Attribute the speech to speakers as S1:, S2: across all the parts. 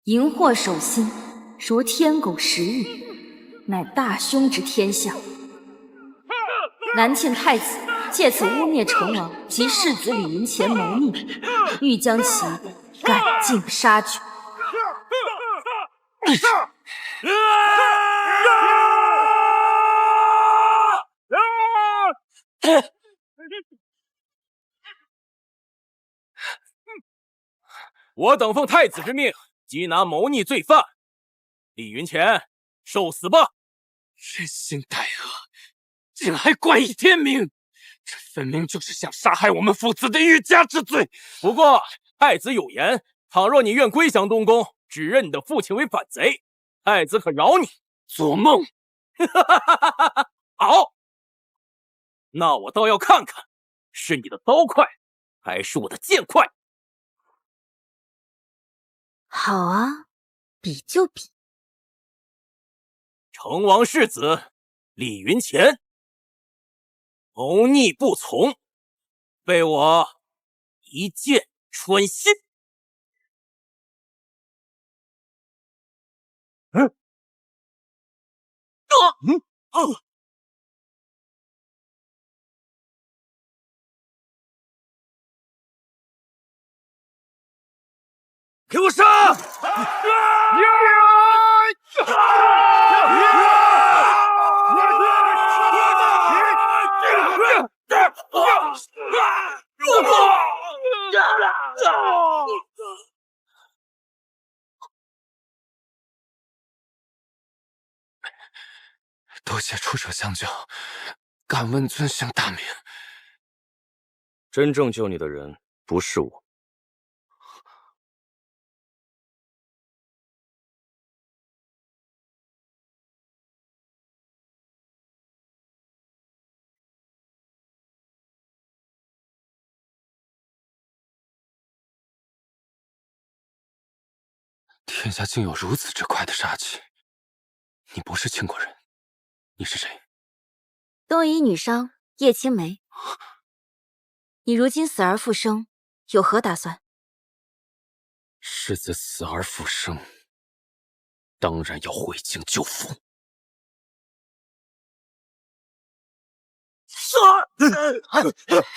S1: 荧惑守心，着天狗食欲，乃大凶之天象。南庆太子借此污蔑成王及世子李云前谋逆，欲将其赶尽杀绝。
S2: 我等奉太子之命，缉拿谋逆罪犯，李云前，受死吧！
S3: 人心歹恶，竟还怪异天命，这分明就是想杀害我们父子的欲加之罪。
S2: 不过太子有言，倘若你愿归降东宫，指认你的父亲为反贼，太子可饶你。
S3: 做梦！
S2: 好，那我倒要看看，是你的刀快，还是我的剑快。
S1: 好啊，比就比。
S2: 成王世子李云前，谋逆不从，被我一剑穿心。
S3: 给我杀！多谢出手相救，敢问尊姓大名？
S2: 真正救你的人不是我。
S3: 天下竟有如此之快的杀气！你不是秦国人，你是谁？
S1: 东夷女商叶青梅，你如今死而复生，有何打算？
S3: 世子死而复生，当然要回京救父。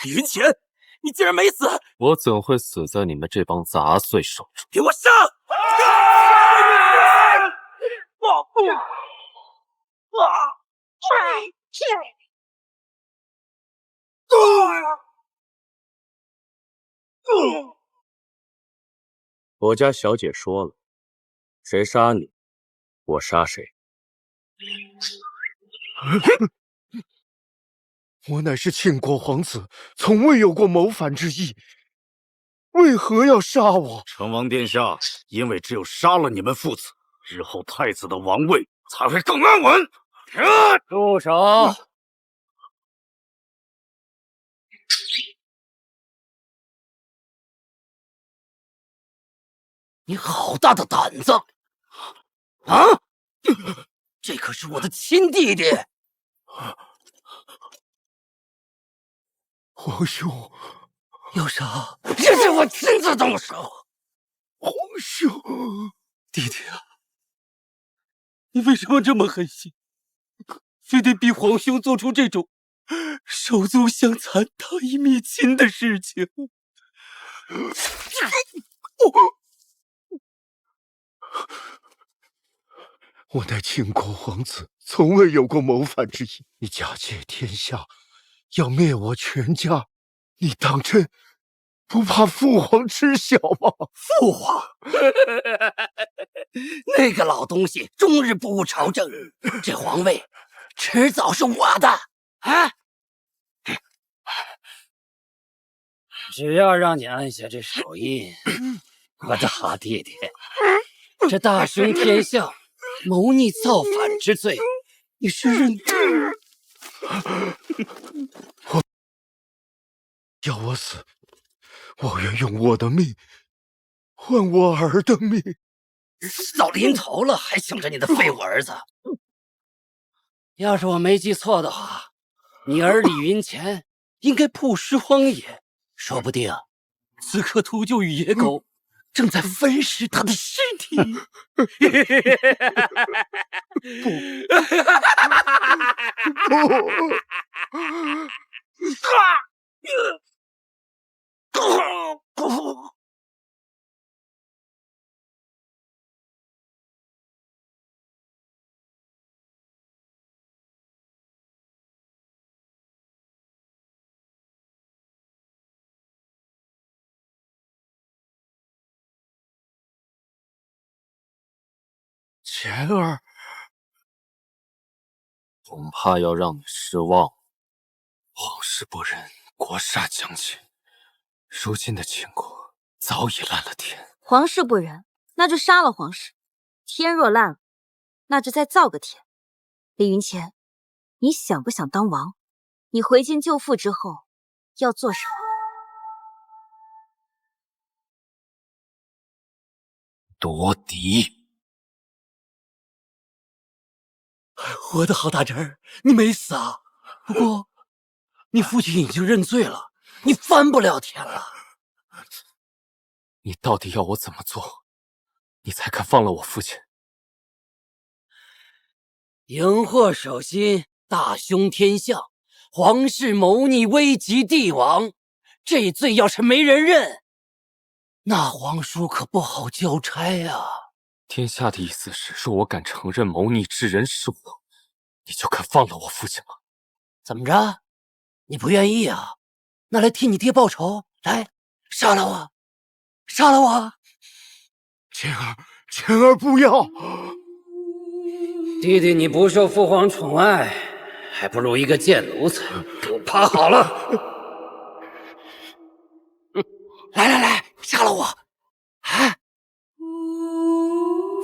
S2: 李云前，你竟然没死！
S3: 我怎会死在你们这帮杂碎手中？
S2: 给我上！我家小姐说了，谁杀你，我杀谁。
S4: 我乃是庆国皇子，从未有过谋反之意，为何要杀我？
S5: 成王殿下，因为只有杀了你们父子，日后太子的王位才会更安稳。
S2: 住手！
S3: 你好大的胆子！啊！这可是我的亲弟弟！
S4: 皇兄，
S3: 有杀，这是我亲自动手。
S4: 皇兄，
S3: 弟弟啊，你为什么这么狠心？非得逼皇兄做出这种手足相残、大义灭亲的事情？
S4: 我乃庆国皇子，从未有过谋反之意。你假借天下，要灭我全家，你当真不怕父皇知晓吗？
S3: 父皇，那个老东西终日不务朝政，这皇位迟早是我的啊！只要让你按下这手印，我的好弟弟，这大凶天象、谋逆造反之罪，你是认真？
S4: 要我死，我愿用我的命换我儿的命。
S3: 死到临头了，还想着你的废物儿子？要是我没记错的话，你儿李云前应该曝尸荒野，说不定此刻秃鹫与野狗正在分尸他的尸体。
S2: 不！
S4: 钱儿，
S3: 恐怕要让你失望。皇室不仁，国杀将倾，如今的秦国早已烂了天。
S1: 皇室不仁，那就杀了皇室；天若烂了，那就再造个天。李云钱，你想不想当王？你回京救父之后要做什么？
S3: 夺嫡。我的好大侄儿，你没死啊！不过，你父亲已经认罪了，你翻不了天了。你到底要我怎么做，你才肯放了我父亲？荧惑守心，大凶天象，皇室谋逆，危及帝王，这罪要是没人认，那皇叔可不好交差啊。天下的意思是，若我敢承认谋逆之人是我，你就肯放了我父亲了。怎么着？你不愿意啊？那来替你爹报仇，来，杀了我，杀了我！
S4: 钱儿不要！
S3: 弟弟，你不受父皇宠爱，还不如一个贱奴才。给我趴好了！来，杀了我！啊！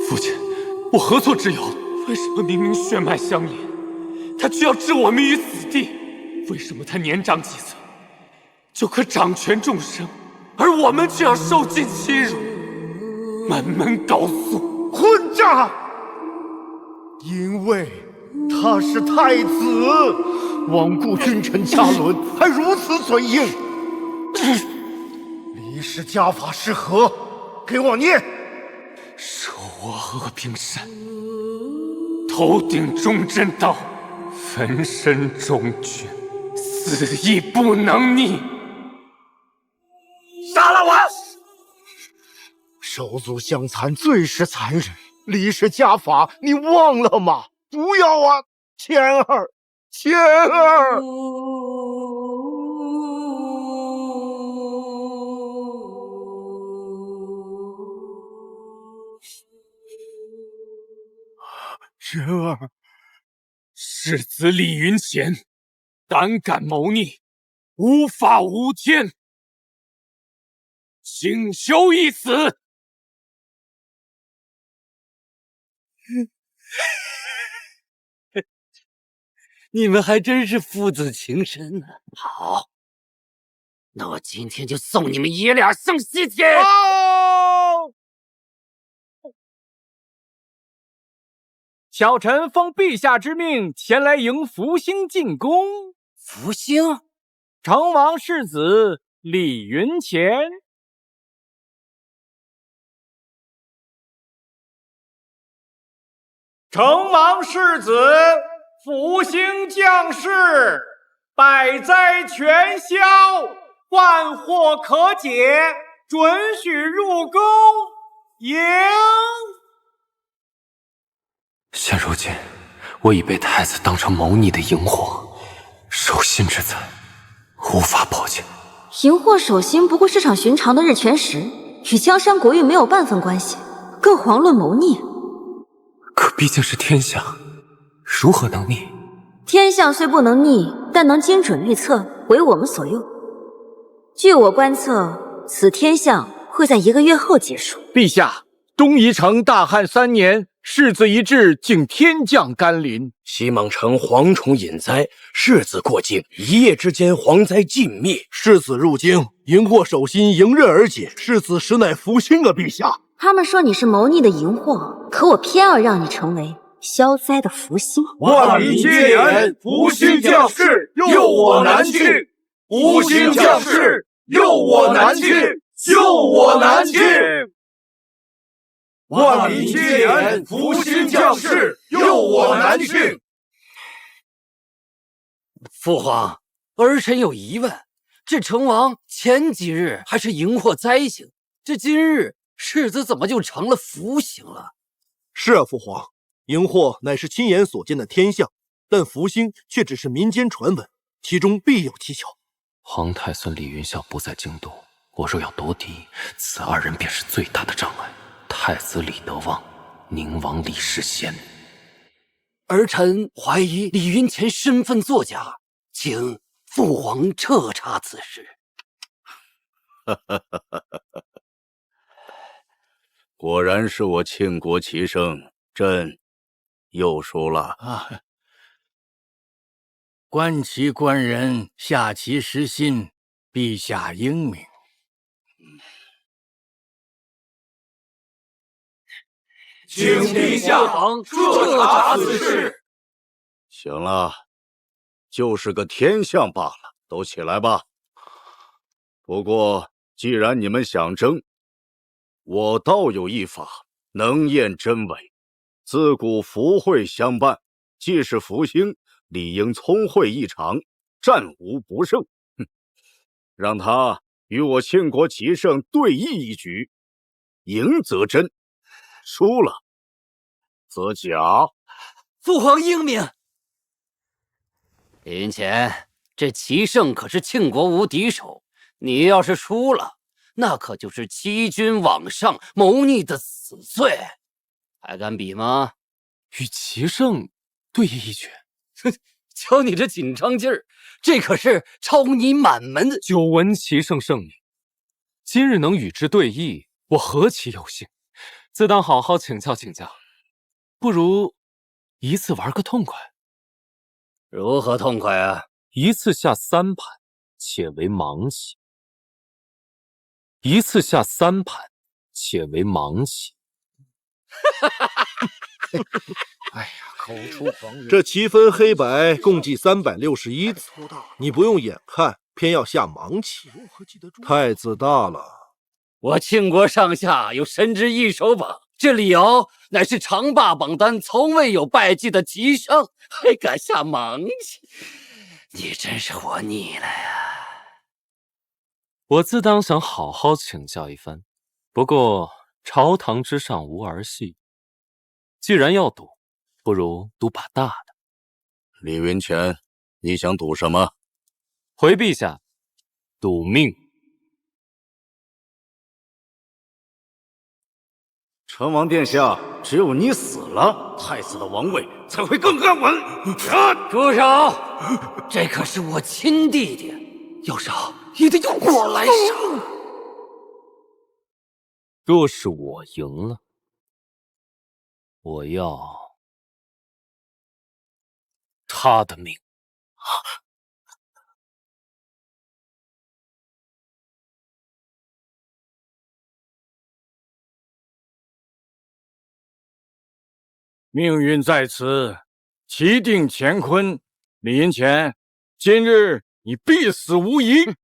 S6: 父亲，我何错之有？为什么明明血脉相连，他却要置我们于死地？为什么他年长几岁就可掌权众生，而我们却要受尽欺辱，满门高诉？
S4: 混账！因为他是太子，罔顾君臣嘉伦，还如此嘴硬。李氏家法是何？给我念。
S6: 手握和平扇，头顶忠贞刀，焚身忠君，死亦不能逆。
S4: 杀了我！手足相残，最是残忍。李氏家法，你忘了吗？不要啊，钱儿！钱儿，
S6: 世子李云钱，胆敢谋逆，无法无天，请求一死！
S3: 你们还真是父子情深呢。好，那我今天就送你们爷俩上西天。
S7: 小臣奉陛下之命前来迎福星进宫。
S3: 福星？
S7: 成王世子李云钱。成王世子，福星降世，百灾全消，万祸可解，准许入宫迎。
S3: 现如今，我已被太子当成谋逆的荧惑，守心之才，无法破解。
S1: 荧惑守心不过是场寻常的日全食，与江山国运没有半分关系，更遑论谋逆。
S3: 可毕竟是天象，如何能逆？
S1: 天象虽不能逆，但能精准预测，为我们所用。据我观测，此天象会在1个月后结束。
S7: 陛下，东夷城大旱3年，世子一至，竟天降甘霖。
S8: 西莽城蝗虫引灾，世子过境，一夜之间蝗灾尽灭。
S4: 世子入京，荧惑守心迎刃而解，世子实乃福星啊，陛下。
S1: 他们说你是谋逆的荧惑，可我偏要让你成为消灾的福星。
S6: 万民皆言，福星降世，佑我南去。福星降世，佑我南去，救我南去。
S5: 万民皆言福星降世，佑我南郡。
S3: 父皇，儿臣有疑问，这成王前几日还是荧惑灾星，这今日世子怎么就成了福星了？
S9: 是啊，父皇，荧惑乃是亲眼所见的天象，但福星却只是民间传闻，其中必有蹊跷。
S10: 皇太孙李云霄不在京都，我若要夺嫡，此二人便是最大的障碍。太子李德旺，宁王李世贤。
S3: 儿臣怀疑李云前身份作假，请父皇彻查此事。
S5: 果然是我庆国齐胜，朕又输了
S11: 啊！观其官人，下其实心，陛下英明。
S5: 请陛下彻查此事。行了，就是个天象罢了，都起来吧。不过，既然你们想争，我倒有一法，能验真伪。自古福慧相伴，既是福星，理应聪慧异常，战无不胜。让他与我庆国齐胜对弈一局，赢则真，输了则假。
S3: 父皇英明。李云前，这齐胜可是庆国无敌手，你要是输了，那可就是欺君罔上、谋逆的死罪，还敢比吗？
S10: 与齐胜对弈一局？
S3: 瞧你这紧张劲儿，这可是超你满门的。
S10: 久闻齐胜胜你，今日能与之对弈，我何其有幸！自当好好请教请教。不如一次玩个痛快。
S3: 如何痛快啊？
S10: 一次下3盘，且为盲棋；一次下3盘，且为盲棋。
S4: 哎呀，口出狂言！
S9: 这棋分黑白，共计361子，你不用眼看，偏要下盲棋，太自大了。
S3: 我庆国上下有神之一手榜，这李敖乃是长霸榜单从未有败绩的棋圣，还敢下盲棋，你真是活腻了呀！
S10: 我自当想好好请教一番，不过朝堂之上无儿戏，既然要赌，不如赌把大的。
S5: 李云前，你想赌什么？
S10: 回陛下，赌命。
S5: 成王殿下，只有你死了，太子的王位才会更安稳。
S3: 住手！这可是我亲弟弟，要杀也得由我来杀。
S10: 若是我赢了，我要他的命。
S11: 命运在此，棋定乾坤。李云前，今日你必死无疑。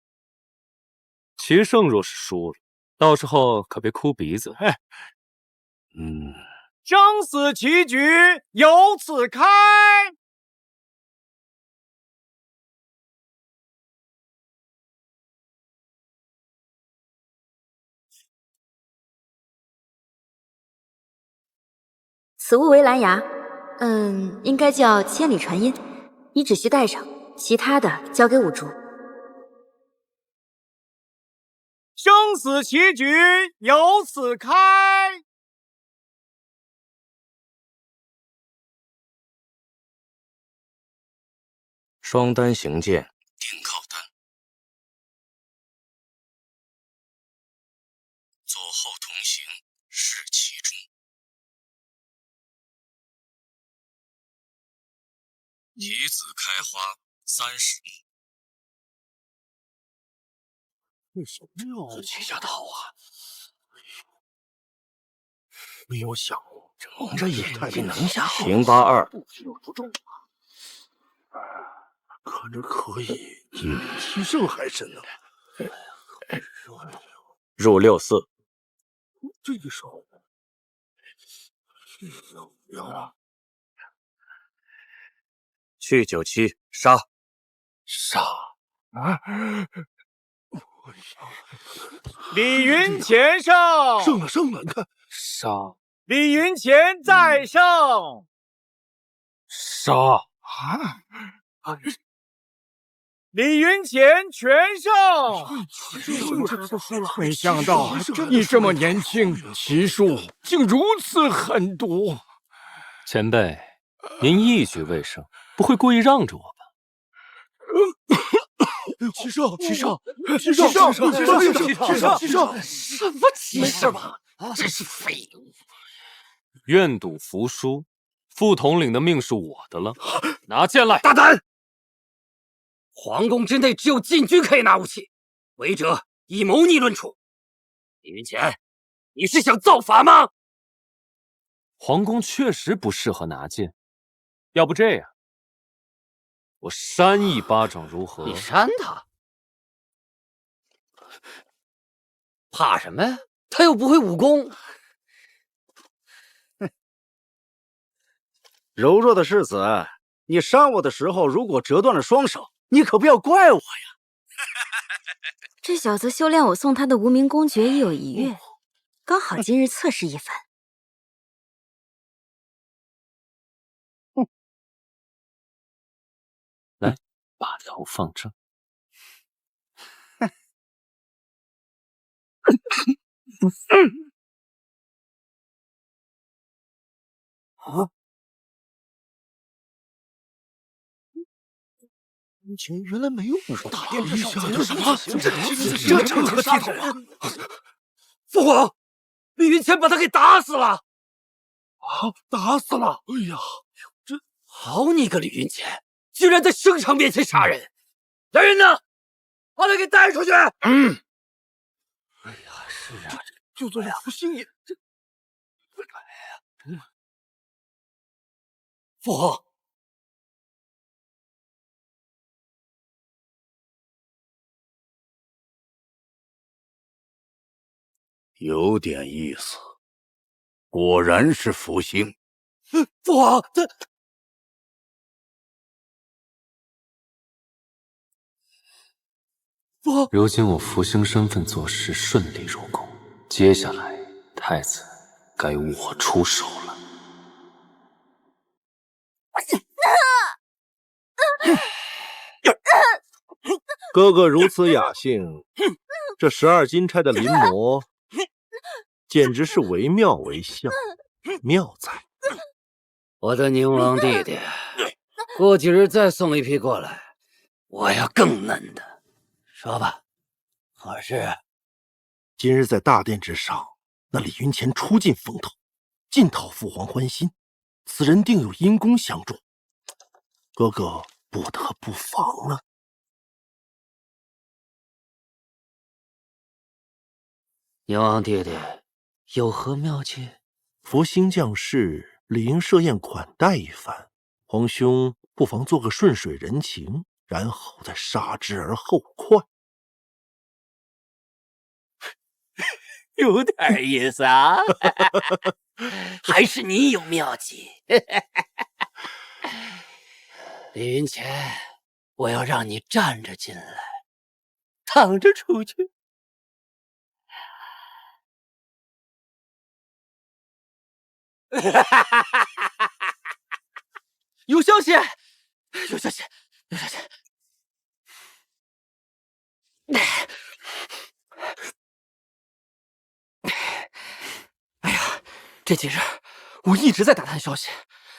S10: 齐胜若是输了，到时候可别哭鼻子。
S7: 生死棋局由此开。
S1: 此物为蓝牙，应该叫千里传音，你只需带上，其他的交给五竹。
S7: 生死棋局由此开。
S8: 双单行剑，定靠单。左后同行，是其中。棋子开花30目。
S9: 为什么要
S3: 这下的好啊！
S9: 没有想过，
S3: 蒙着眼睛能下好。
S8: 平82。
S9: 不中啊！可这可以比齐胜还深呢。
S8: 入64。
S9: 这个时候，
S8: 去九七，杀！
S11: 杀！啊！
S7: 李云前胜，
S9: 胜了！你看，
S11: 杀！
S7: 李云前再胜，
S11: 杀！
S7: 李云前全胜。
S11: 没想到你这么年轻，棋术竟如此狠毒。
S10: 前辈，您一局未胜，不会故意让着我吧？
S9: 齐胜！
S3: 什么骑士吧？真是废物！
S10: 愿赌服输，副统领的命是我的了。拿剑来！
S3: 大胆！皇宫之内只有禁军可以拿武器，违者以谋逆论处。李云前，你是想造反吗？
S10: 皇宫确实不适合拿剑，要不这样，我扇一巴掌如何？
S3: 你扇他？怕什么呀？他又不会武功。
S5: 柔弱的世子，你伤我的时候如果折断了双手，你可不要怪我呀。
S1: 这小子修炼我送他的无名公爵已有1月，刚好今日测试一番。
S10: 来，把头放正。
S9: 啊！云前原来没有武大殿之上什么？这成何体统啊！
S3: 父皇，李云前把他给打死了！
S9: 啊！打死了！哎呀，这
S3: 好你个李云前，居然在圣上面前杀人！来人呐，把他给带出去！嗯。
S9: 哎呀，是啊，就算是福星也这。
S3: 父皇，
S5: 有点意思，果然是福星。
S3: 父皇，父皇，
S10: 如今我福星身份做事顺利入宫，接下来太子该我出手了。
S9: 哥哥如此雅兴，这12金钗的临摹，简直是惟妙惟肖，妙哉！
S3: 我的宁王弟弟，过几日再送一批过来，我要更嫩的。说吧，何事？
S9: 今日在大殿之上，那李云前出尽风头，尽讨父皇欢心，此人定有阴功相助，哥哥不得不防了。
S3: 宁王弟弟有何妙计？
S9: 福星将士理应设宴款待一番，皇兄不妨做个顺水人情，然后再杀之而后快。
S3: 有点意思啊！还是你有妙计。李云前，我要让你站着进来，躺着出去。有消息！有消息！有消息！哎呀，这几日我一直在打探消息。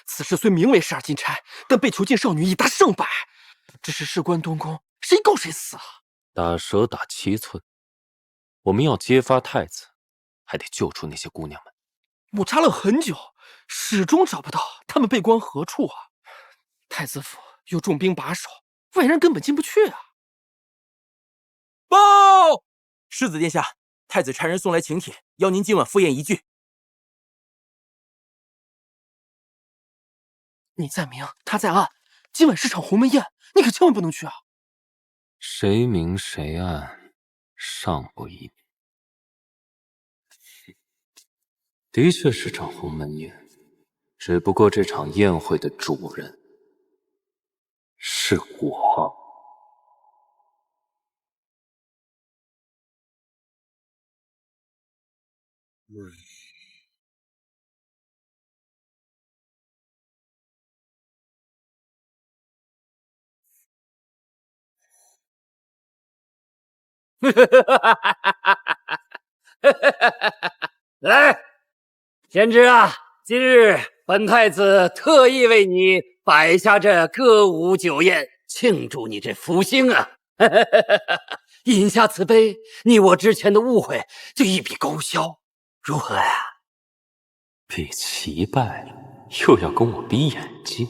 S3: 此事虽名为12金钗，但被囚禁少女已达100，只是事关东宫，谁告谁死啊！
S10: 打蛇打7寸，我们要揭发太子，还得救出那些姑娘们。
S6: 我查了很久，始终找不到他们被关何处啊！太子府有重兵把守，外人根本进不去啊！
S2: 报，世子殿下，太子差人送来请帖，邀您今晚赴宴一聚。
S6: 你在明，他在暗，今晚是场鸿门宴，你可千万不能去啊！
S10: 谁明谁暗，尚不一定。的确是场鸿门宴，只不过这场宴会的主人是我。
S3: 来，贤侄啊，今日本太子特意为你摆下这歌舞酒宴，庆祝你这福星啊！饮下此杯，你我之前的误会就一笔勾销，如何呀？
S10: 被棋败了，又要跟我比演技？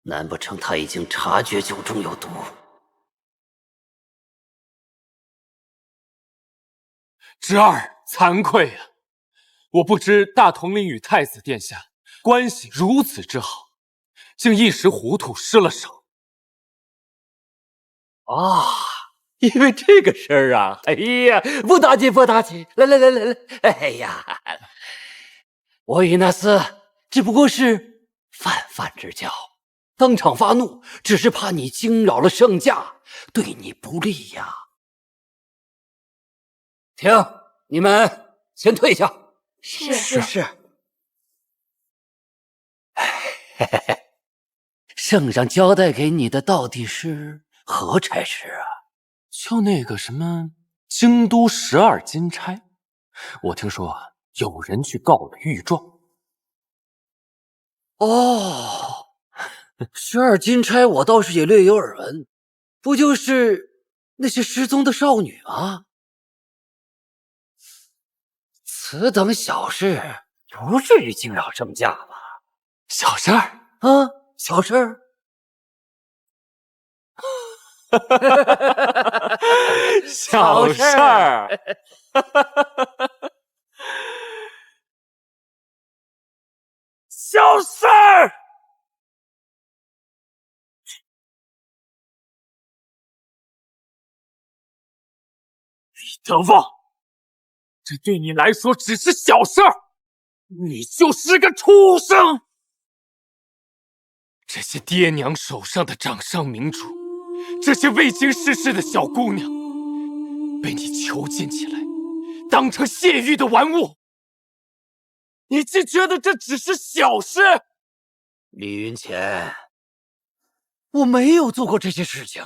S3: 难不成他已经察觉酒中有毒？
S6: 侄儿，惭愧啊！我不知大统领与太子殿下关系如此之好，竟一时糊涂失了手。
S3: 啊，因为这个事儿啊！哎呀，不打紧，不打紧，来，哎呀，我与那厮只不过是泛泛之交，当场发怒，只是怕你惊扰了圣驾，对你不利呀。停，你们先退下。是。圣上交代给你的到底是何差事啊？
S10: 就那个什么京都12金钗，我听说有人去告了御状。
S3: 哦，12金钗我倒是也略有耳闻，不就是那些失踪的少女吗？此等小事不至于惊扰圣驾吧？
S6: 小事儿
S3: 啊，小事儿。
S6: 小事儿，小事儿。李德旺，这对你来说只是小事儿，你就是个畜生！这些爹娘手上的掌上明珠，这些未经世事的小姑娘，被你囚禁起来，当成泄欲的玩物，你竟觉得这只是小事？
S3: 李云潜，我没有做过这些事情。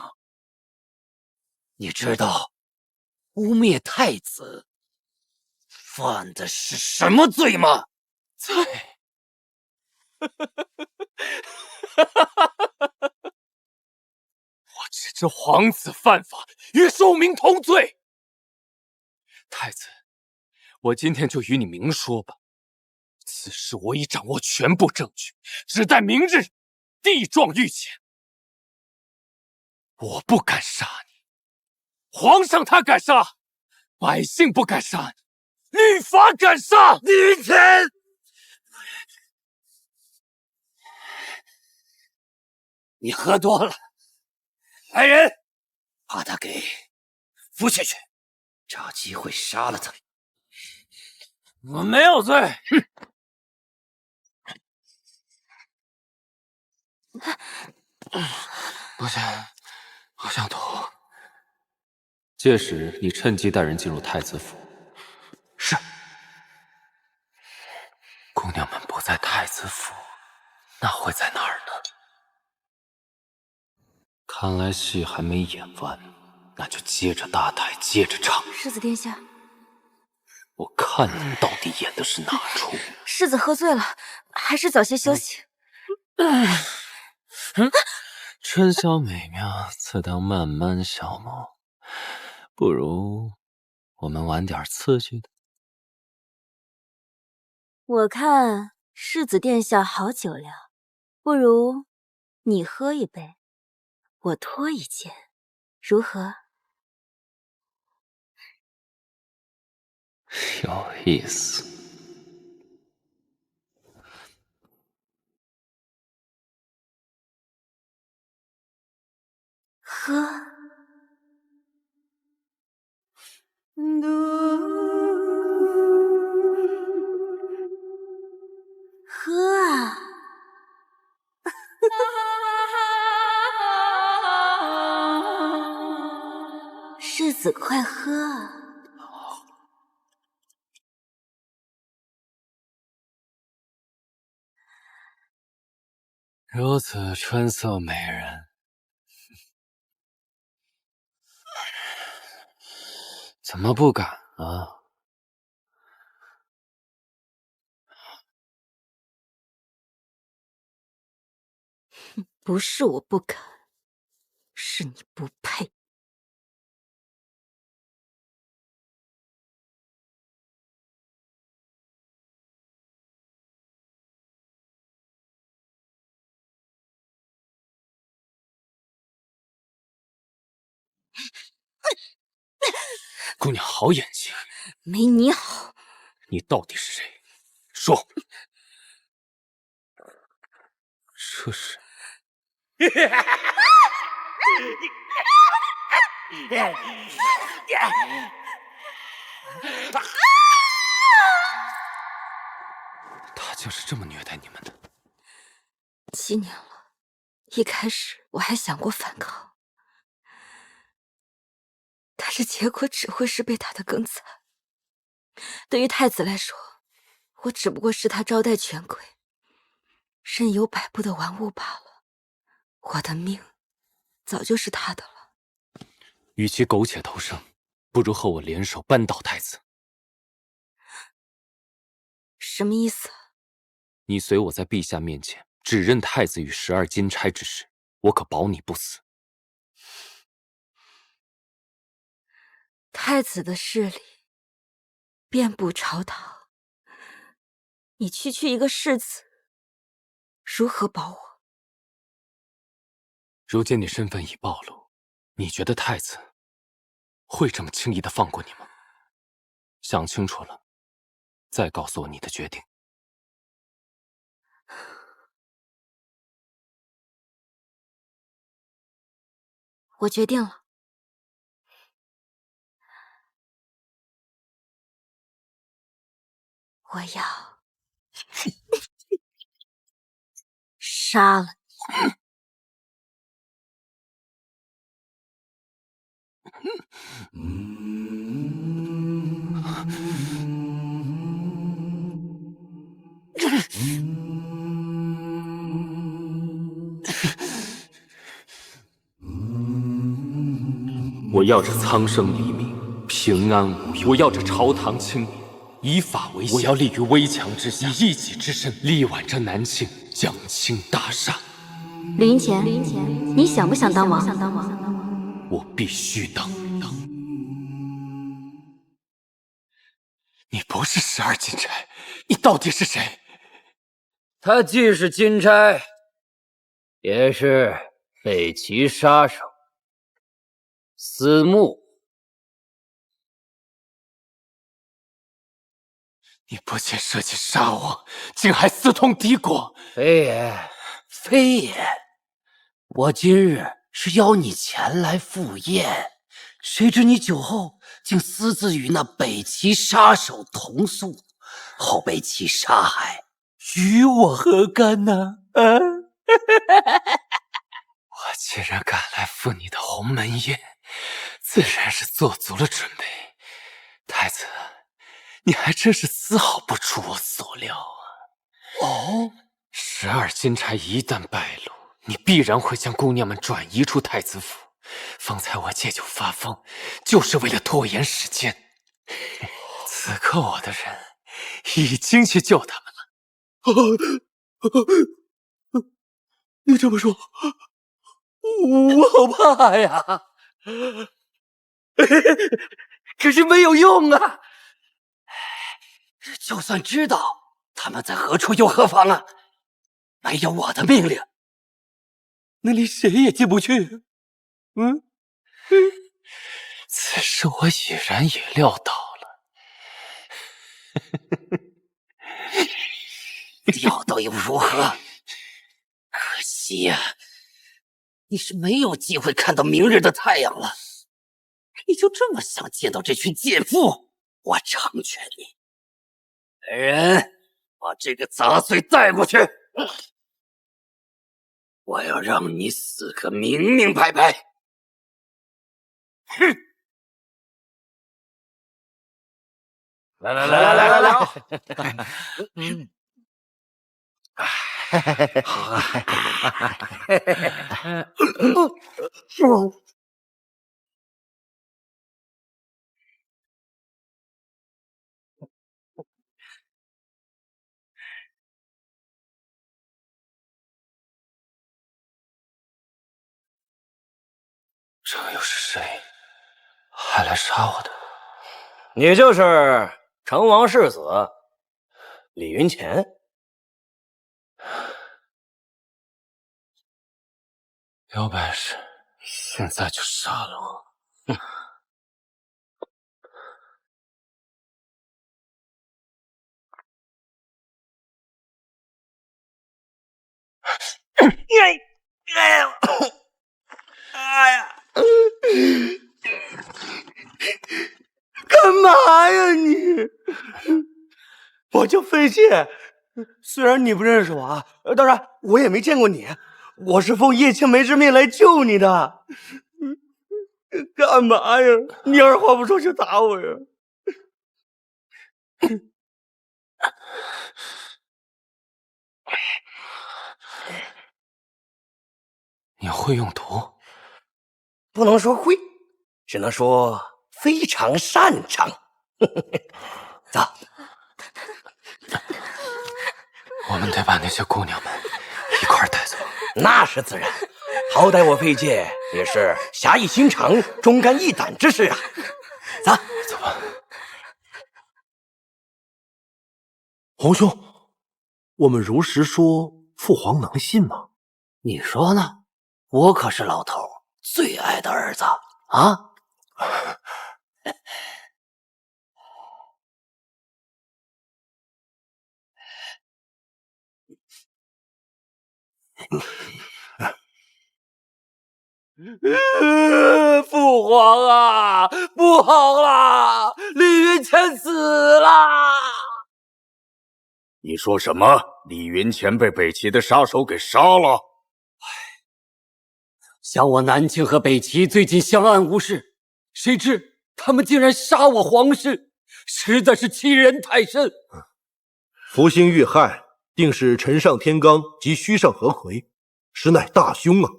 S3: 你知道污蔑太子犯的是什么罪吗？
S6: 罪？我指着皇子犯法，与庶民同罪。太子，我今天就与你明说吧，此事我已掌握全部证据，只待明日地状御前。我不敢杀你，皇上他敢杀，百姓不敢杀你，律法敢杀。
S3: 李云潜，你喝多了，来人，把他给扶下去，找机会杀了他。
S6: 我没有罪。
S10: 不行，我想吐。届时你趁机带人进入太子府。
S3: 是。
S10: 姑娘们不在太子府，那会在哪儿呢？看来戏还没演完，那就接着搭台，接着唱。
S1: 世子殿下，
S10: 我看你们到底演的是哪出？
S1: 世子喝醉了，还是早些休息。
S10: 春宵美妙，自当慢慢消磨。不如我们玩点刺激的。
S1: 我看世子殿下好酒量，不如你喝一杯，我脱一件，如何？
S10: 有意思。
S1: 喝。喝啊！世子，快喝啊！
S10: 如此春色美人，怎么不敢啊？
S1: 不是我不敢，是你不配。
S10: 姑娘好眼睛，
S1: 没你好。
S10: 你到底是谁？说。这是。他就是这么虐待你们的。
S1: 7年了，一开始我还想过反抗，但是结果只会是被打得更惨。对于太子来说，我只不过是他招待权贵、任由摆布的玩物罢了。我的命早就是他的了。
S10: 与其苟且偷生，不如和我联手扳倒太子。
S1: 什么意思？
S10: 你随我在陛下面前指认太子与12金钗之事，我可保你不死。
S1: 太子的势力遍布朝堂，你区区一个世子，如何保我？
S10: 如今你身份已暴露，你觉得太子会这么轻易的放过你吗？想清楚了，再告诉我你的决定。
S1: 我决定了，我要杀了你。
S10: 我要这苍生黎民平安无忧，我要这朝堂清明以法为先，我要立于危墙之下，以一己之身力挽这南庆将倾大厦。
S1: 李云前，你想不想当王？
S10: 我必须当。你不是12金钗，你到底是谁？
S3: 他既是金钗，也是北齐杀手司慕。
S10: 你不仅设计杀我，竟还私通敌国。
S3: 非也，非也。我今日是邀你前来赴宴，谁知你酒后竟私自与那北齐杀手同宿，后被其杀害，与我何干呢？啊！
S10: 我既然赶来赴你的鸿门宴，自然是做足了准备。太子，你还真是丝毫不出我所料啊！
S3: 哦
S10: ，12金钗一旦败露，你必然会将姑娘们转移出太子府。方才我借酒发疯，就是为了拖延时间。此刻我的人已经去救他们
S3: 了。你这么说，我好怕呀！可是没有用啊！就算知道他们在何处又何妨啊？没有我的命令，那里谁也进不去。
S10: 此事我已然也料到了。
S3: 料到又如何？可惜呀，你是没有机会看到明日的太阳了。你就这么想见到这群贱妇？我成全你。来人，把这个杂碎带过去。我要让你死个明明白白。哼！来，好啊！
S10: 这又是谁？还来杀我的？
S8: 你就是成王世子李云潜。
S10: 要办事，现在就杀了我！哼！
S9: 哎呀！干嘛呀你？我叫费介，虽然你不认识我啊，当然我也没见过你，我是奉叶青梅之命来救你的。干嘛呀？你二话不说就打我呀？
S10: 你会用毒？
S8: 不能说会，只能说非常擅长。走，
S10: 我们得把那些姑娘们一块带走。
S8: 那是自然，好歹我费介也是侠义心肠、忠肝义胆之士啊。
S10: 走吧。
S9: 皇兄，我们如实说，父皇能信吗？
S3: 你说呢？我可是老头最爱的儿子啊！父皇啊，不好啦！李云潜死啦！
S5: 你说什么？李云潜被北齐的杀手给杀了？
S3: 想我南庆和北齐最近相安无事，谁知他们竟然杀我皇室，实在是欺人太甚。
S9: 福星遇害，定是陈上天罡及虚上何魁，实乃大凶啊！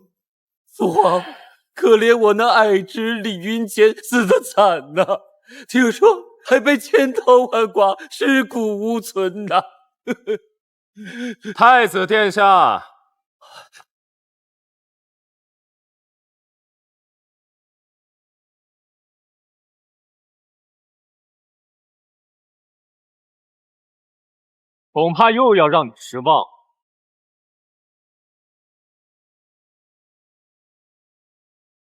S3: 父皇，可怜我那爱之李云潜死得惨呐，听说还被千刀万剐，尸骨无存呐。
S10: 太子殿下，恐怕又要让你失望。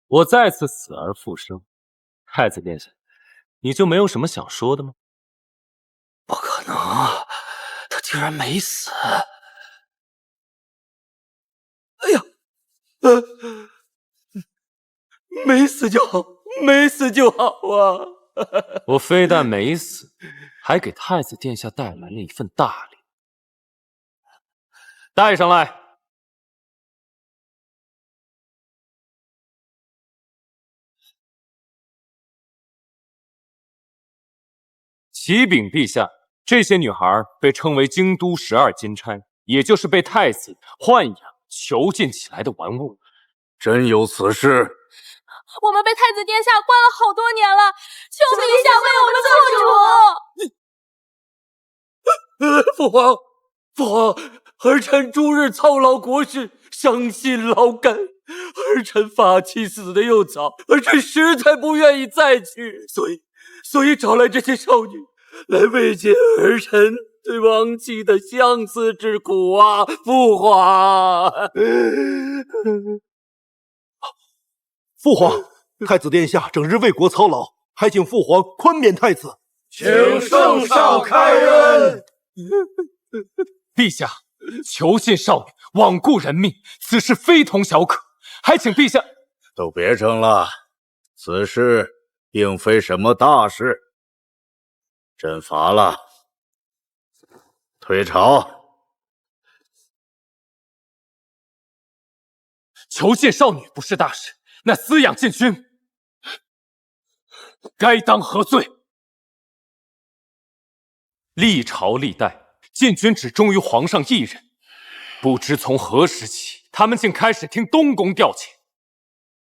S10: 我再次死而复生，太子殿下，你就没有什么想说的吗？
S3: 不可能，他竟然没死！哎呀，没死就好，没死就好啊！
S10: 我非但没死，还给太子殿下带来了一份大礼，带上来。启禀陛下，这些女孩被称为京都12金钗，也就是被太子豢养囚禁起来的玩物。
S5: 真有此事？
S1: 我们被太子殿下关了好多年了，求陛下为我们做主。
S3: 父皇，儿臣诸日操劳国事，伤心劳肝，儿臣发妻死得又早，儿臣实在不愿意再娶，所以找来这些少女来慰藉儿臣对亡妻的相思之苦啊！父皇，
S9: 父皇，太子殿下整日为国操劳，还请父皇宽免太子。
S5: 请圣上开恩。
S10: 陛下，囚禁少女，罔顾人命，此事非同小可。
S6: 还请陛下。
S5: 都别争了，此事并非什么大事。朕罚了，退朝。
S6: 囚禁少女不是大事，那私养禁军，该当何罪？历朝历代，禁军只忠于皇上一人，不知从何时起，他们竟开始听东宫调遣。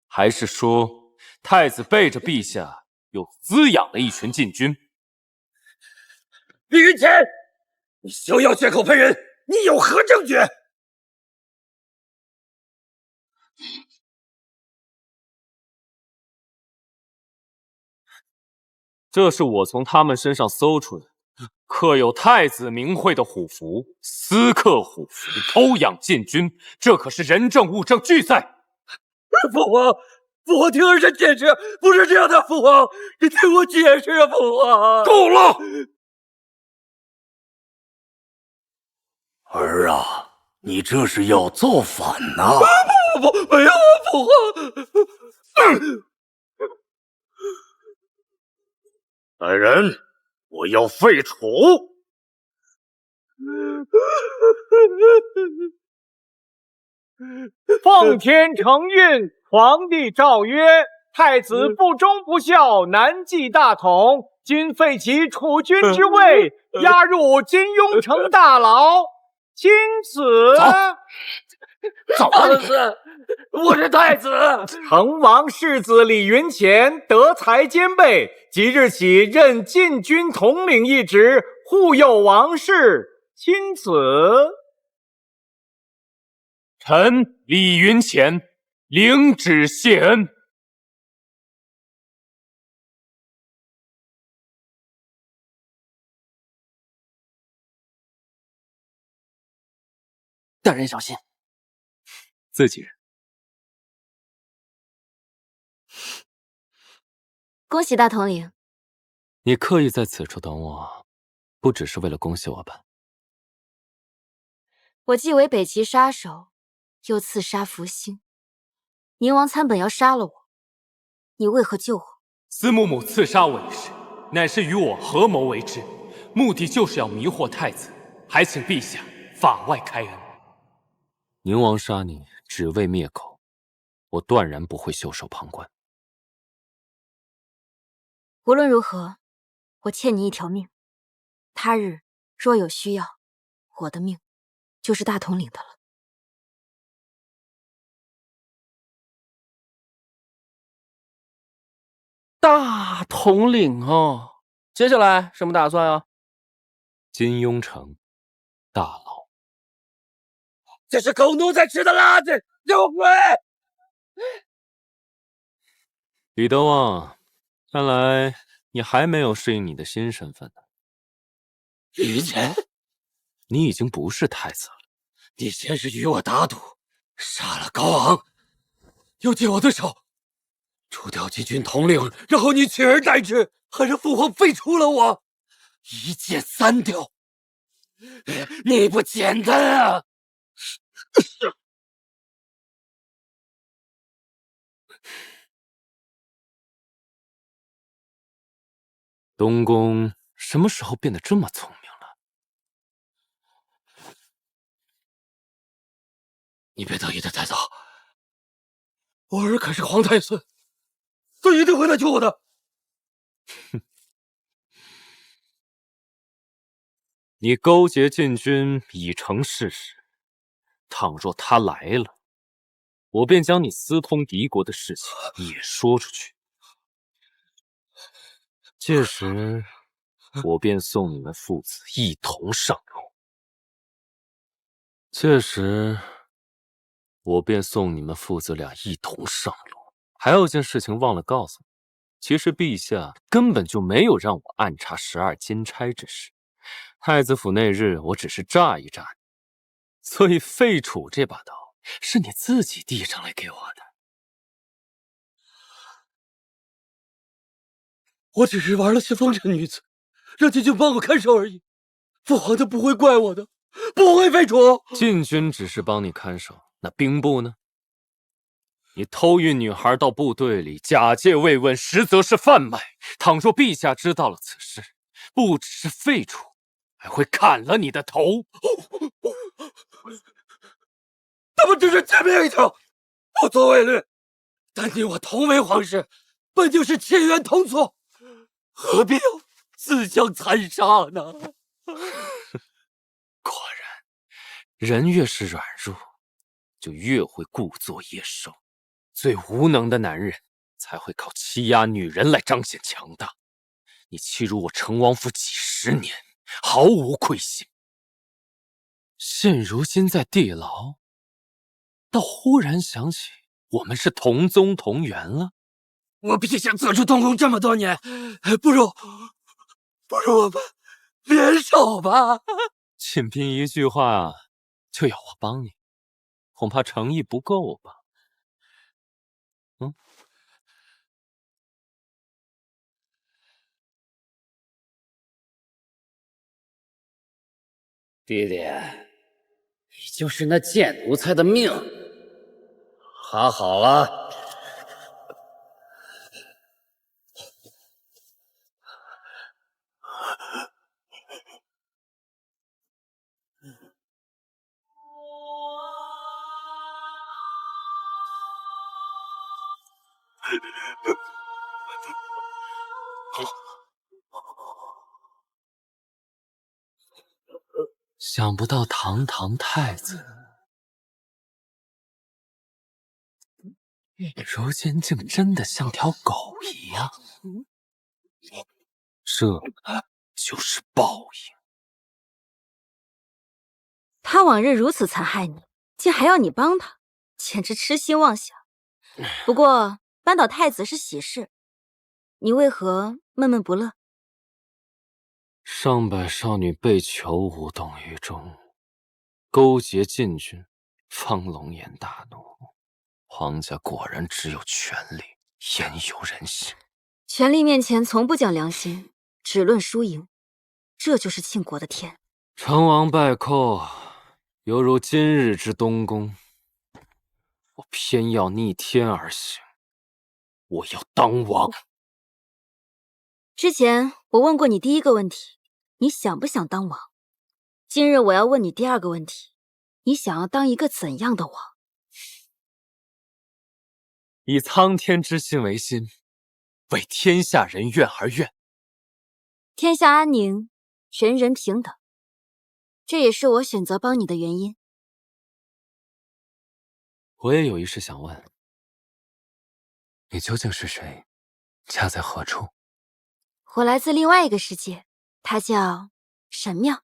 S6: 还是说，太子背着陛下，又滋养了一群禁军？
S3: 李云前，你休要血口喷人，你有何证据？
S6: 这是我从他们身上搜出的，刻有太子名讳的虎符，私刻虎符，偷养禁军，这可是人证物证俱在。
S3: 父皇，父皇，听儿臣解释，不是这样的，父皇，你听我解释啊，父皇。
S5: 够了！儿啊，你这是要造反呐！
S3: 不，没有啊，父皇。
S5: 来人，我要废除！
S7: 奉天承运，皇帝诏曰：太子不忠不孝，难继大统，今废其储君之位，押入金庸城大牢。钦此。
S3: 走吧，我是太子。
S7: 成王世子李云前德才兼备，即日起任禁军统领一职，护佑王室。钦此。
S6: 臣李云前领旨谢恩。
S3: 大人小心。
S6: 自己人。
S1: 恭喜大统领。
S10: 你刻意在此处等我，不只是为了恭喜我吧？
S1: 我既为北齐杀手，又刺杀福星，宁王参本要杀了我，你为何救我？
S6: 司母母刺杀我一事，乃是与我合谋为之，目的就是要迷惑太子，还请陛下法外开恩。
S10: 宁王杀你，只为灭口，我断然不会袖手旁观。
S1: 无论如何，我欠你一条命。他日若有需要，我的命就是大统领的了。
S3: 大统领哦，接下来什么打算啊？
S10: 金庸城大牢。
S3: 这是狗奴才吃的辣子，有鬼！
S10: 李德旺，看来你还没有适应你的新身份呢。
S3: 李云前，
S10: 你已经不是太子了。
S3: 你先是与我打赌，杀了高昂，又借我的手除掉禁军统领，然后你取而代之，还让父皇废除了我，一箭三雕。你不简单啊！
S10: 东宫什么时候变得这么聪明了？
S3: 你别得意的太早，我儿可是皇太孙，他一定会来救我的。
S10: 哼，你勾结禁军已成事实，倘若他来了，我便将你私通敌国的事情也说出去。届时，我便送你们父子一同上路。届时，我便送你们父子俩一同上路。还有件事情忘了告诉你，其实陛下根本就没有让我暗查12金钗之事。太子府那日，我只是炸一炸你，所以废除这把刀是你自己递上来给我的。
S3: 我只是玩了些风尘女子，让禁军帮我看守而已。父皇他不会怪我的，不会废除。
S10: 禁军只是帮你看守，那兵部呢？你偷运女孩到部队里，假借慰问，实则是贩卖。倘若陛下知道了此事，不只是废除，还会砍了你的头。
S3: 他们只是简明一条，不足为虑。但你我同为皇室，本就是血缘同族，何必要自相残杀呢？
S10: 果然，人越是软弱，就越会故作野兽。最无能的男人才会靠欺压女人来彰显强大。你欺辱我成王府几10年，毫无愧心。现如今在地牢，倒忽然想起我们是同宗同源了。
S3: 我陛下做出东宫这么多年，不如我们联手吧。
S10: 锦屏一句话就要我帮你，恐怕诚意不够吧？
S3: 弟弟，你就是那贱奴才的命，哈好了。
S10: 想不到堂堂太子，如今竟真的像条狗一样。这就是报应。
S1: 他往日如此残害你，竟还要你帮他，简直痴心妄想。不过扳倒太子是喜事，你为何闷闷不乐？
S10: 上百少女被囚无动于衷，勾结禁军，方龙颜大怒。皇家果然只有权力，焉有人性？
S1: 权力面前从不讲良心，只论输赢，这就是庆国的天。
S10: 成王败寇，犹如今日之东宫。我偏要逆天而行，我要当王。
S1: 之前我问过你第一个问题，你想不想当王？今日我要问你第二个问题，你想要当一个怎样的王？
S10: 以苍天之心为心，为天下人愿而愿。
S1: 天下安宁，人人平等，这也是我选择帮你的原因。
S10: 我也有一事想问，你究竟是谁？家在何处？
S1: 我来自另外一个世界，它叫神庙。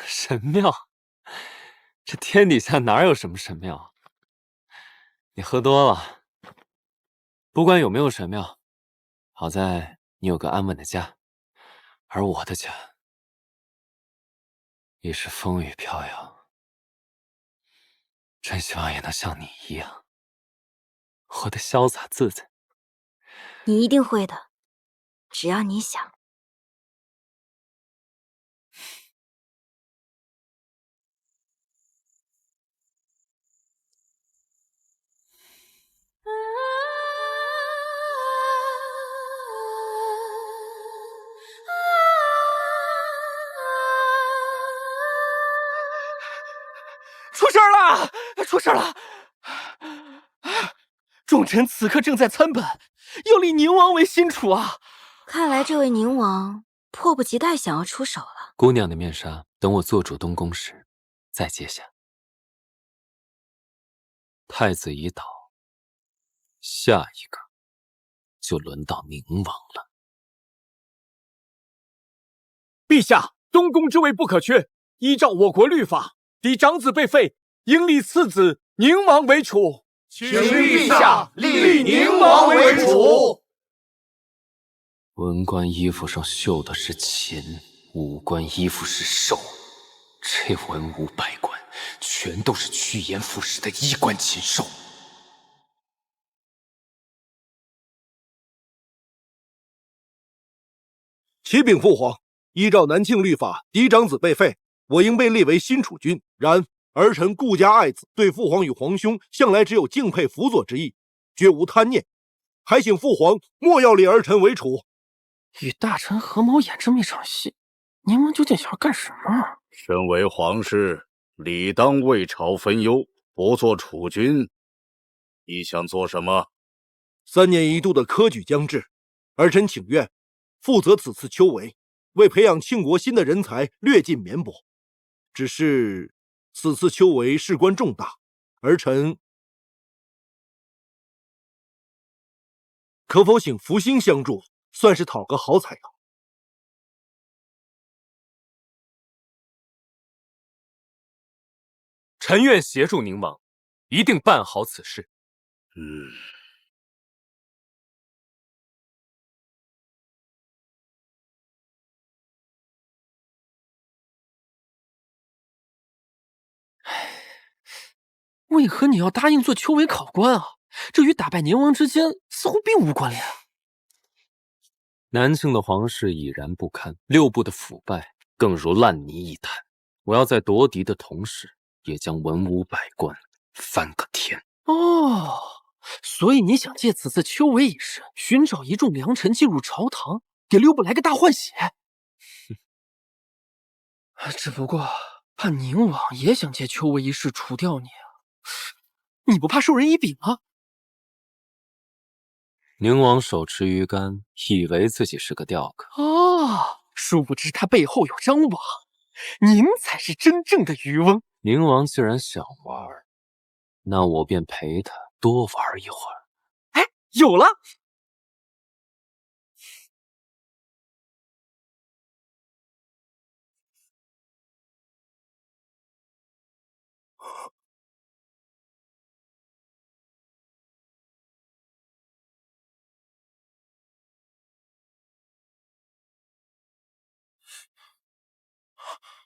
S10: 神庙？这天底下哪有什么神庙？你喝多了。不管有没有神庙，好在你有个安稳的家，而我的家已是风雨飘摇。真希望也能像你一样，活得潇洒自在。
S1: 你一定会的，只要你想。
S3: 出事了！出事了！众臣此刻正在参本，要立宁王为新主啊！
S1: 看来这位宁王迫不及待想要出手了。
S10: 姑娘的面纱，等我做主东宫时再揭下。太子已倒，下一个就轮到宁王了。
S7: 陛下，东宫之位不可缺，依照我国律法，嫡长子被废，应立次子宁王为储。
S5: 请陛下立宁王为储。
S10: 文官衣服上绣的是禽，武官衣服是兽，这文武百官全都是趋炎附势的衣冠禽兽。
S9: 启禀父皇，依照南庆律法，嫡长子被废，我应被立为新储君。然儿臣顾家爱子，对父皇与皇兄向来只有敬佩辅佐之意，绝无贪念，还请父皇莫要立儿臣为储。
S12: 与大臣合谋演这么一场戏，您们究竟想要干什么？
S5: 身为皇室，理当为朝分忧，不做储君。你想做什么
S9: ？3年一度的科举将至，儿臣请愿负责此次秋闱，为培养庆国新的人才略尽绵薄。只是此次秋闱事关重大，儿臣可否请福星相助，算是讨个好彩头。
S10: 臣愿协助宁王，一定办好此事。
S12: 为何你要答应做秋闱考官啊？这与打败宁王之间似乎并无关联。
S10: 南庆的皇室已然不堪，6部的腐败更如烂泥一滩。我要在夺嫡的同时，也将文武百官翻个天。
S12: 哦，所以你想借此次秋闱一事，寻找一众良臣进入朝堂，给6部来个大换血。只不过怕宁王也想借秋闱一事除掉你啊，你不怕授人以柄吗？
S10: 宁王手持鱼竿，以为自己是个钓客。
S12: 殊不知他背后有张网，您才是真正的渔翁。
S10: 宁王既然想玩，那我便陪他多玩一会儿。
S12: 哎，有了！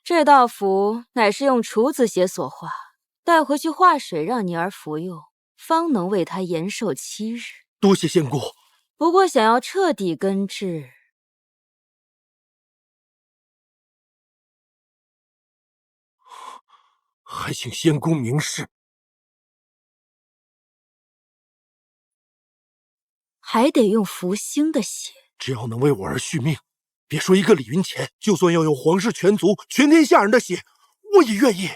S1: 这道符乃是用楚子血所化，带回去化水让宁儿服用，方能为他延寿7日。
S9: 多谢仙姑。
S1: 不过想要彻底根治，
S9: 还请仙姑明示。
S1: 还得用福星的血。
S9: 只要能为我儿续命，别说一个李云前，就算要用皇室全族、全天下人的血，我也愿意。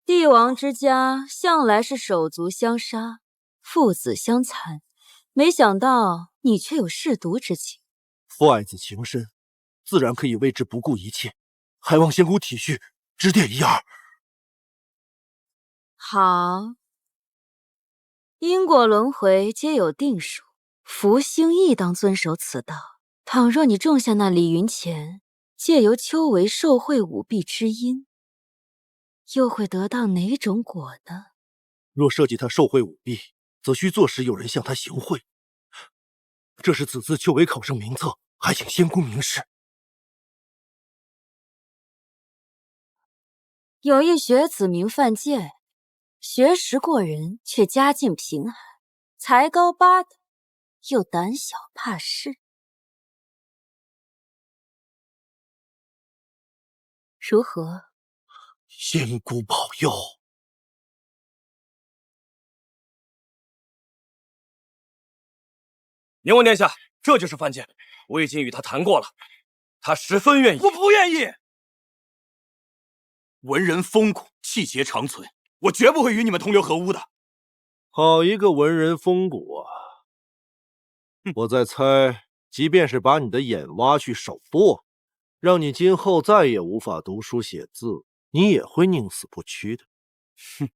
S1: 帝王之家向来是手足相杀，父子相残，没想到你却有舐犊之情。
S9: 父爱子情深，自然可以为之不顾一切，还望仙姑体恤，指点一二。
S1: 好，因果轮回皆有定数，福星亦当遵守此道。倘若你种下那李云前借由秋闱受贿舞弊之因，又会得到哪种果呢？
S9: 若涉及他受贿舞弊，则需坐实有人向他行贿。这是此次秋闱考生名册，还请仙姑明示。
S1: 有一学子名范建，学识过人，却家境贫寒，才高8等，又胆小怕事。如何？
S9: 仙姑保佑。
S13: 宁王殿下，这就是范建，我已经与他谈过了，他十分愿意。
S2: 我不愿意。文人风骨，气节长存，我绝不会与你们同流合污的。
S4: 好一个文人风骨啊！我在猜，即便是把你的眼挖去手剁，让你今后再也无法读书写字，你也会宁死不屈的。
S13: 哼，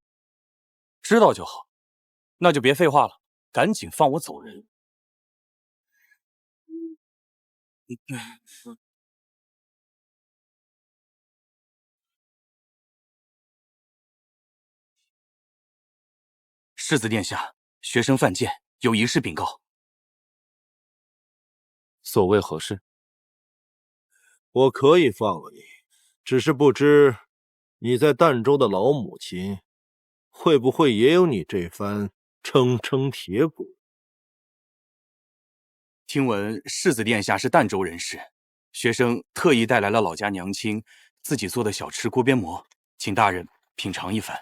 S13: 知道就好，那就别废话了，赶紧放我走人。世子殿下，学生范建有一事禀告。
S10: 所谓何事？
S4: 我可以放了你，只是不知你在儋州的老母亲会不会也有你这番铿铿铁骨。
S13: 听闻世子殿下是儋州人士，学生特意带来了老家娘亲自己做的小吃锅边馍，请大人品尝一番。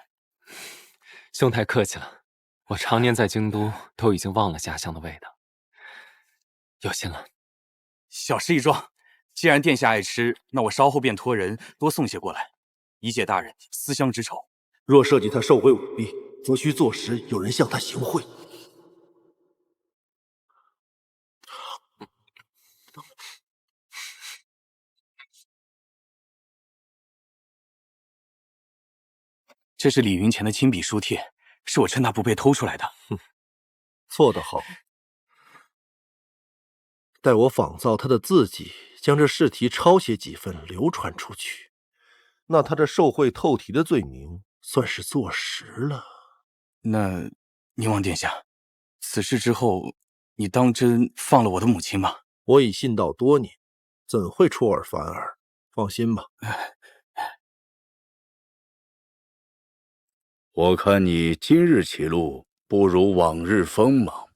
S10: 兄台客气了，我常年在京都，都已经忘了家乡的味道。有心了。
S13: 小事一桩，既然殿下爱吃，那我稍后便托人多送些过来，以解大人思乡之愁。
S9: 若涉及他受贿舞弊，则需坐实有人向他行贿。
S13: 这是李云前的亲笔书帖，是我趁他不备偷出来的。
S9: 做得好。待我仿造他的字迹，将这试题抄写几份流传出去，那他这受贿透题的罪名算是坐实了。
S13: 那宁王殿下，此事之后，你当真放了我的母亲吗？
S9: 我已信道多年，怎会出尔反尔？放心吧。
S5: 我看你今日起路不如往日锋芒。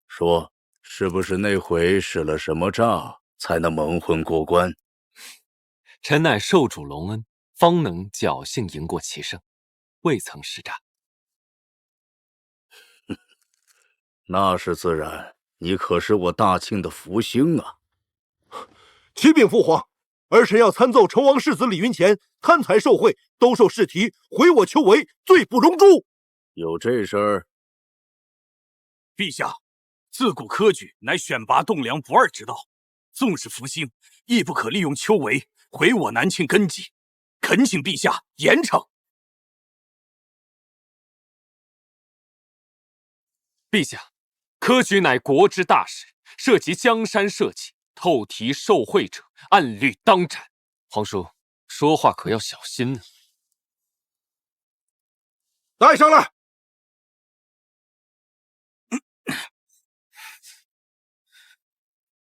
S5: 说，是不是那回使了什么诈，才能蒙混过关？
S10: 臣乃受主隆恩，方能侥幸赢过其胜，未曾施诈。
S5: 那是自然，你可是我大庆的福星啊！
S9: 启禀父皇，儿臣要参奏成王世子李云前贪财受贿，兜售试题，毁我丘为，罪不容诛。
S5: 有这事儿？
S2: 陛下，自古科举乃选拔栋梁不二之道，纵是福星，亦不可利用丘为毁我南庆根基，恳请陛下严惩。
S10: 陛下，科举乃国之大事，涉及江山社稷，透题受贿者，按律当斩。皇叔，说话可要小心呢。
S9: 带上来。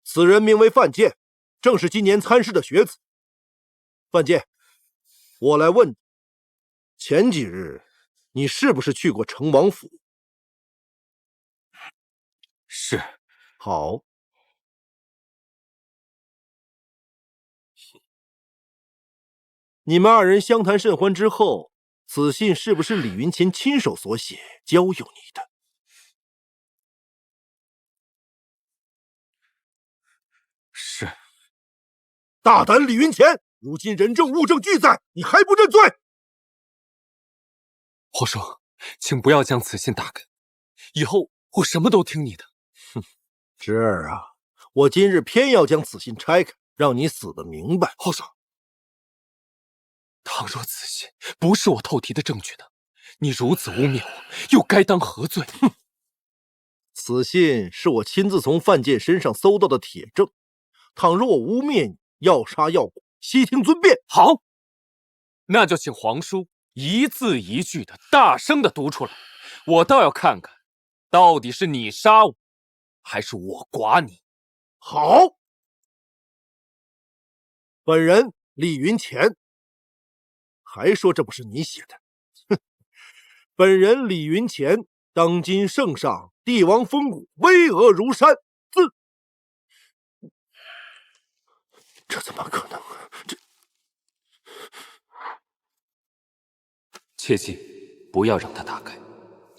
S9: 此人名为范建，正是今年参试的学子。范建，我来问，前几日你是不是去过成王府？
S13: 是。
S9: 好。你们二人相谈甚欢之后，此信是不是李云前亲手所写，交由你的？
S13: 是。
S9: 大胆李云前，如今人证物证俱在，你还不认罪？
S10: 皇叔，请不要将此信打开，以后我什么都听你的。
S9: 哼，侄儿啊，我今日偏要将此信拆开，让你死得明白。
S10: 皇叔，倘若此信不是我透题的证据呢？你如此污蔑我，又该当何罪？
S9: 哼！此信是我亲自从范建身上搜到的铁证，倘若我污蔑你，要杀要剐，悉听尊便。
S10: 好，那就请皇叔一字一句的大声的读出来，我倒要看看，到底是你杀我，还是我剐你。
S9: 好，本人李云前。还说这不是你写的？哼！本人李云前，当今圣上，帝王风骨，巍峨如山。这怎么可能？
S10: 切记不要让他打开。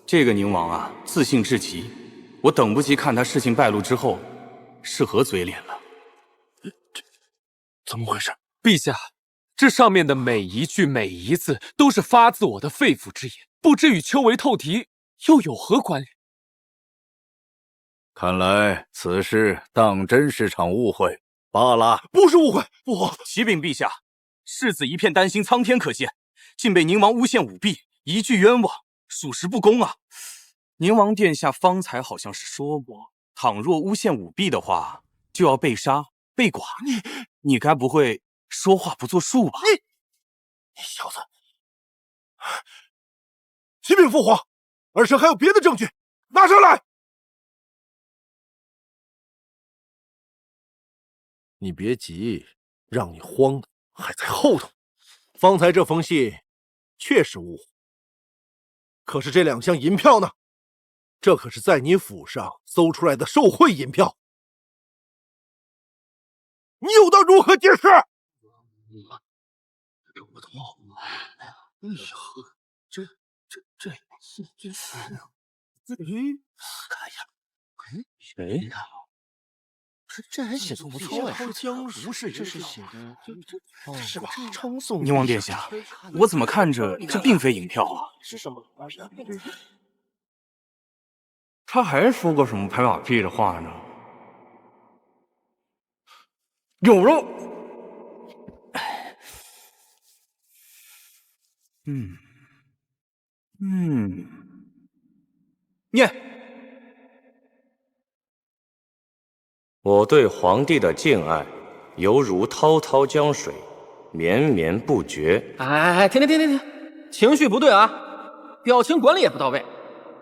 S13: 这个宁王啊，自信至极，我等不及看他事情败露之后是何嘴脸了。
S9: 这怎么回事？
S10: 陛下，这上面的每一句每一字都是发自我的肺腑之言，不知与丘为透题又有何关联？
S5: 看来此事当真是场误会罢了。
S9: 不是误会，父皇。
S13: 启禀陛下，世子一片担心苍天可见，竟被宁王诬陷舞弊，一句冤枉，属实不公啊！宁王殿下方才好像是说过，倘若诬陷舞弊的话，就要被杀被剐。你该不会说话不作数吧？
S9: 你小子！启禀父皇，儿臣还有别的证据，拿上来。你别急，让你慌的还在后头。方才这封信确实误会，可是这2箱银票呢？这可是在你府上搜出来的受贿银票。你又当如何解释？
S12: 不懂。哎呀，这，看一下，
S3: 谁？
S12: 你看，这还写的不错呀，
S9: 江不是这是写的，是吧？
S12: 称颂
S13: 宁王殿下，我怎么看着这并非银票啊？
S12: 是什么？
S6: 他还说过什么拍马屁的话呢？有了！
S13: 念。
S8: 我对皇帝的敬爱，犹如滔滔江水，绵绵不绝。
S12: 哎，停！情绪不对啊，表情管理也不到位。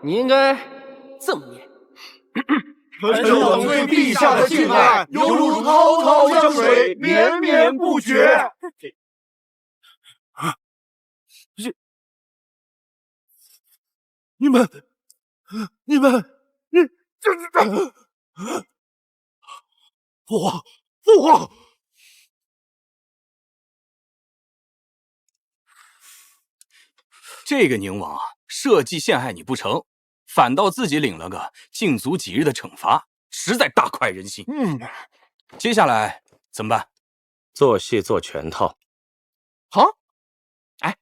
S12: 你应该这么念。
S9: 臣等对陛下的敬爱，犹如滔滔江水，绵绵不绝。你们，父皇！
S13: 这个宁王啊，设计陷害你不成，反倒自己领了个禁足几日的惩罚，实在大快人心。接下来怎么办？
S8: 做戏做全套。
S12: 好，哎，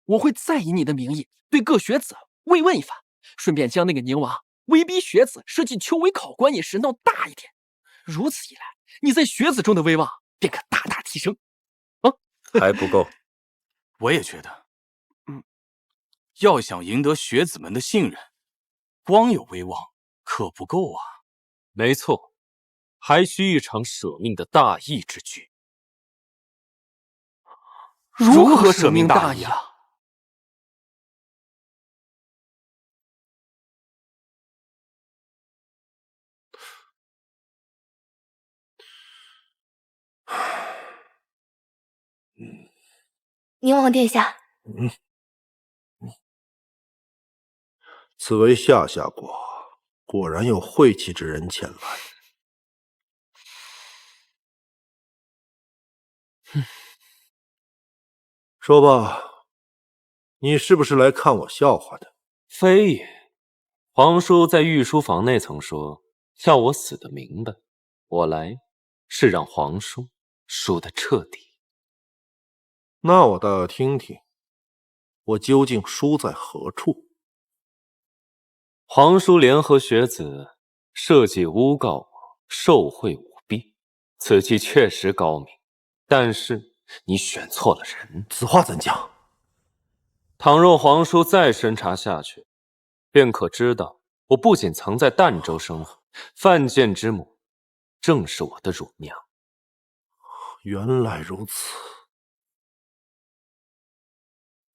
S12: 我会再以你的名义对各学子慰问一番，顺便将那个宁王威逼学子设计秋闱考官一事闹大一点。如此一来，你在学子中的威望便可大大提升。
S8: 还不够。
S13: 我也觉得，要想赢得学子们的信任，光有威望可不够啊。
S10: 没错，还需一场舍命的大义之举。
S12: 如何舍命大义啊？
S14: 宁王殿下，
S9: 此为下国，果然有晦气之人前来。说吧，你是不是来看我笑话的？
S10: 非也，皇叔在御书房内曾说要我死得明白，我来是让皇叔输得彻底。
S9: 那我倒要听听，我究竟输在何处？
S10: 皇叔联合学子设计诬告我受贿舞弊，此计确实高明，但是你选错了人。
S9: 此话怎讲？
S10: 倘若皇叔再审查下去，便可知道我不仅曾在儋州生活，范建之母正是我的乳娘。
S9: 原来如此。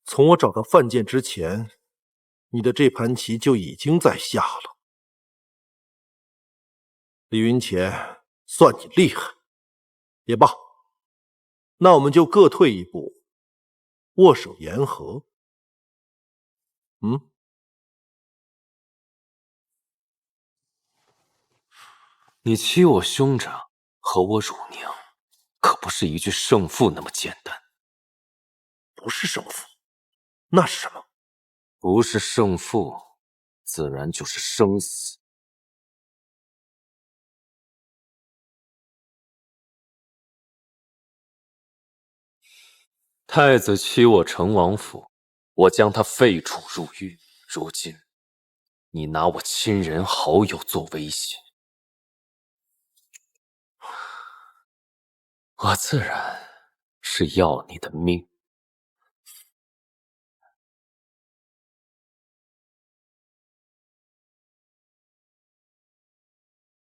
S9: 从我找到范建之前，你的这盘棋就已经在下了。李云前，算你厉害。也罢，那我们就各退一步，握手言和。
S10: 你欺我兄长和我乳娘，可不是一句胜负那么简单。
S9: 不是胜负，那是什么？
S10: 不是胜负，自然就是生死。太子欺我成王府，我将他废除入狱。如今，你拿我亲人好友做威胁，我自然是要你的命。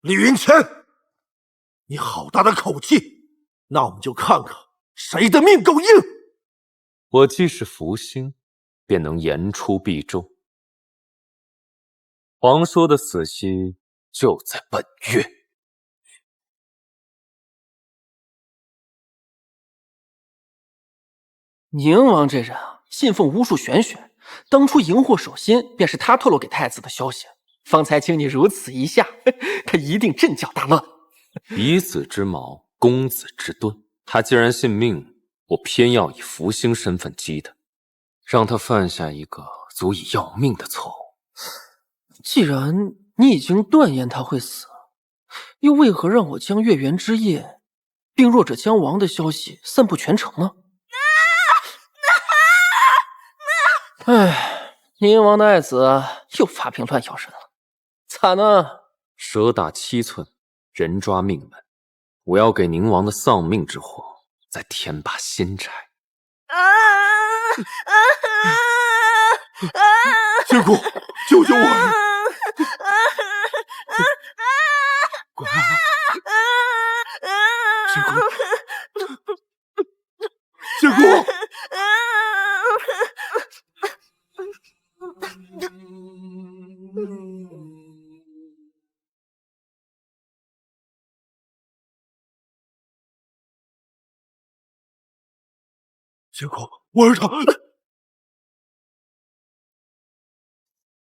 S9: 李云前，你好大的口气！那我们就看看谁的命够硬。
S10: 我既是福星，便能言出必中。皇叔的死期就在本月。
S12: 宁王这人啊，信奉巫术玄学，当初荧惑守心便是他透露给太子的消息。方才经你如此一下，他一定阵脚大乱。
S10: 以子之矛公子之盾。他既然信命，我偏要以福星身份激他，让他犯下一个足以要命的错误。
S12: 既然你已经断言他会死，又为何让我将月圆之夜并弱者将亡的消息散布全城呢？唉，宁王的爱子又发病乱咬人了，惨啊！
S10: 蛇打7寸，人抓命门。我要给宁王的丧命之祸再添把新柴。
S4: 结果，救救我！滚！结果，我儿他，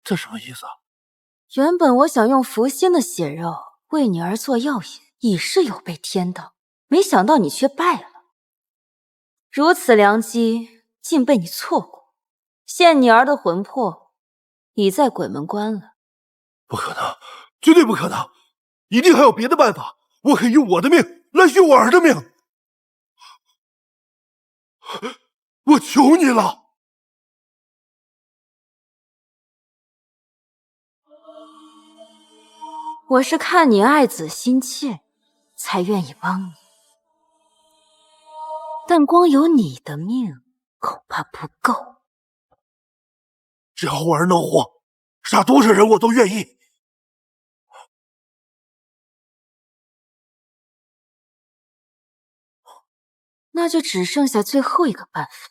S9: 这什么意思啊？
S1: 原本我想用福星的血肉为你儿做药引，以示有被天道，没想到你却败了。如此良机，竟被你错过。现你儿的魂魄已在鬼门关了。
S9: 不可能，绝对不可能！一定还有别的办法。我可以用我的命来续我儿的命。我求你了！
S1: 我是看你爱子心切，才愿意帮你。但光有你的命，恐怕不够。
S9: 只要我儿能活，杀多少人我都愿意。
S1: 那就只剩下最后一个办法。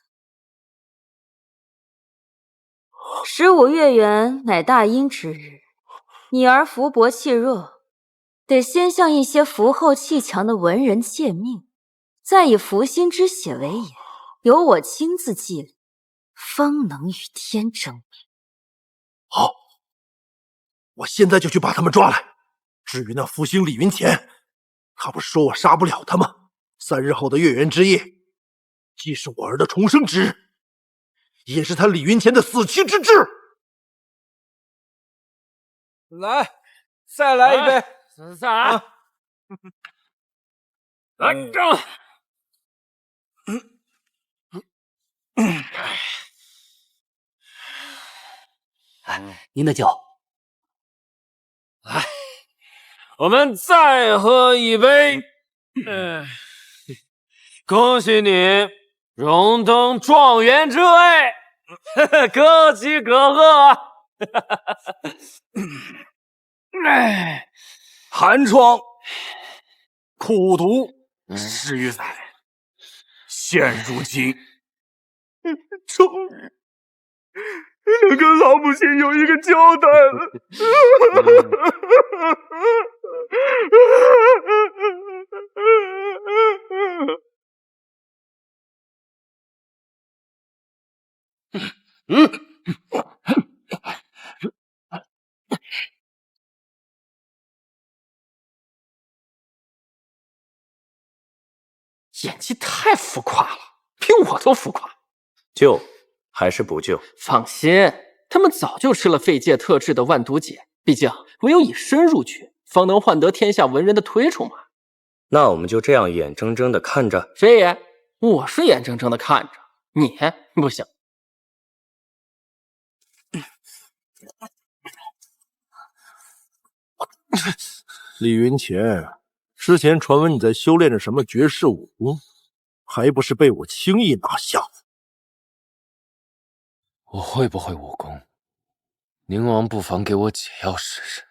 S1: 15月圆乃大阴之日，你儿福薄气弱，得先向一些福厚气强的文人借命，再以福星之血为引，由我亲自祭礼，方能与天争鸣。
S9: 好，我现在就去把他们抓来。至于那福星李云潜，他不是说我杀不了他吗？3日后的月圆之夜，既是我儿的重生之日，也是他李云潜的死期之至。
S7: 来，再来一杯。
S3: 再来。来这。您的酒。来，我们再喝一杯。恭喜你荣登状元之位，可喜可贺。
S2: 寒窗苦读10余载，现如今，终于能跟老母亲有一个交代了。
S12: 演技太浮夸了，比我都浮夸。
S8: 救还是不救？
S12: 放心，他们早就吃了废界特制的万毒解，毕竟唯有以身入局，方能换得天下文人的推崇嘛。
S8: 那我们就这样眼睁睁的看着？
S12: 谁也？我是眼睁睁的看着，你不行。
S9: 李云潜，之前传闻你在修炼着什么绝世武功，还不是被我轻易拿下？
S10: 我会不会武功？宁王不妨给我解药试试。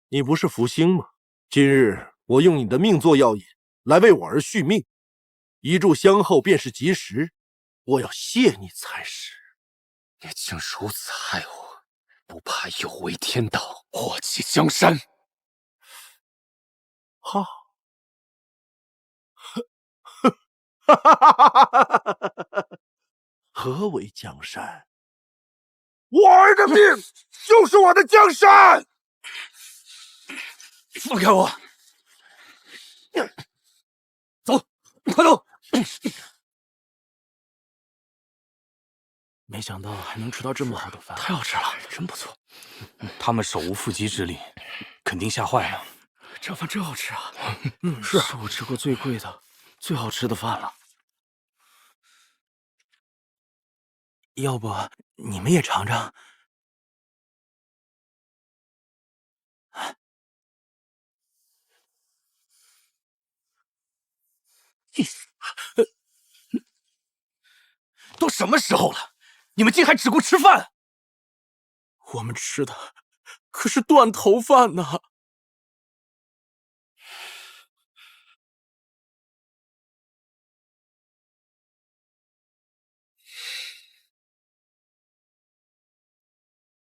S9: 你不是福星吗？今日我用你的命做药引，来为我儿续命，一炷香后便是吉时，我要谢你才是。
S10: 你竟如此害我，不怕有违天道，祸及江山？
S9: 哈，何为江山？我儿的命就是我的江山。
S2: 放开我！走，快走！
S9: 没想到还能吃到这么好的饭，
S2: 太好吃了，真不错。他们手无缚鸡之力，肯定吓坏了。
S9: 这饭真好吃啊！是我吃过最贵的、最好吃的饭了。要不你们也尝尝？
S2: 都什么时候了，你们竟还只顾吃饭？
S9: 我们吃的可是断头饭呢！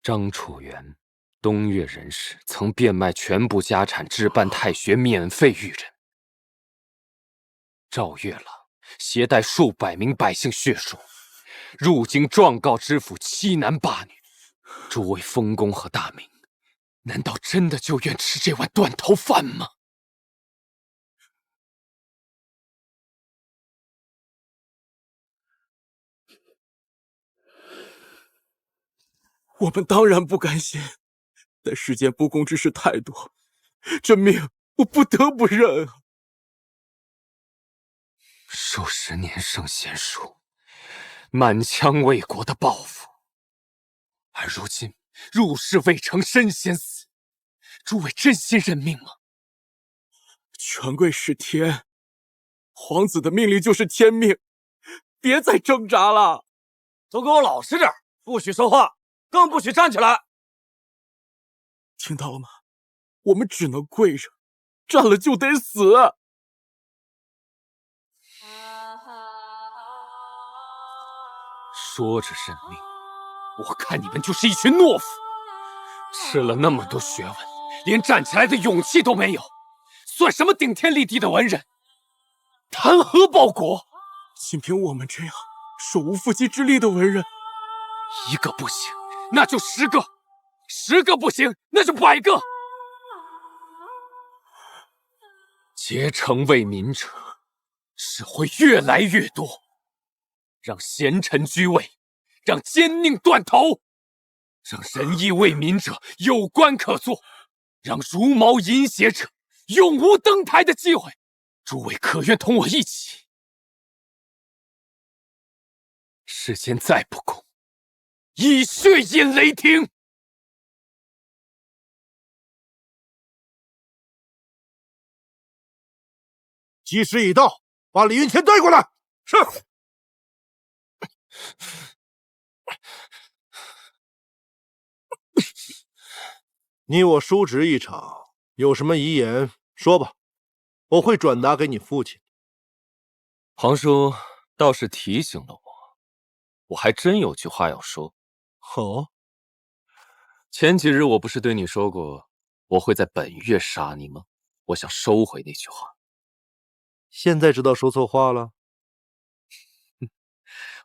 S10: 张楚元，东岳人士，曾变卖全部家产置办太学，免费育人。赵月郎携带数百名百姓血书，入京状告知府7男8女。诸位封公和大名，难道真的就愿吃这碗断头饭吗？
S9: 我们当然不甘心，但世间不公之事太多，这命我不得不认啊！
S10: 数十年圣贤书，满腔为国的抱负，而如今入世未成身先死，诸位真心认命吗？
S9: 权贵是天，皇子的命令就是天命，别再挣扎了。
S2: 都给我老实点，不许说话，更不许站起来。
S9: 听到了吗？我们只能跪着，站了就得死。
S10: 说着认命，我看你们就是一群懦夫，吃了那么多学问，连站起来的勇气都没有，算什么顶天立地的文人？谈何报国？
S9: 仅凭我们这样手无缚鸡之力的文人，
S10: 一个不行，那就10个；10个不行，那就100个。竭诚为民者，只会越来越多。让贤臣居位，让奸佞断头，让仁义为民者有官可做，让茹毛饮血者永无登台的机会。诸位可愿同我一起？世间再不公，以血引雷霆。
S4: 吉时已到，把李云前带过来。是。你我叔侄一场，有什么遗言说吧，我会转达给你父亲。
S10: 皇叔倒是提醒了我，我还真有句话要说。
S4: 哦，
S10: 前几日我不是对你说过，我会在本月杀你吗？我想收回那句话。
S4: 现在知道说错话了？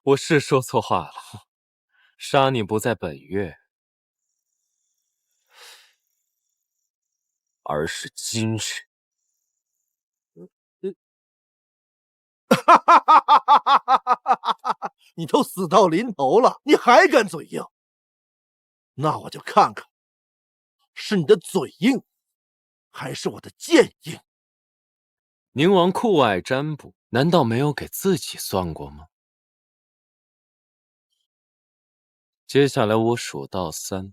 S10: 我是说错话了，杀你不在本月，而是今日。
S4: 你都死到临头了，你还敢嘴硬？那我就看看，是你的嘴硬，还是我的剑硬。
S10: 宁王酷爱占卜，难道没有给自己算过吗？接下来我数到3，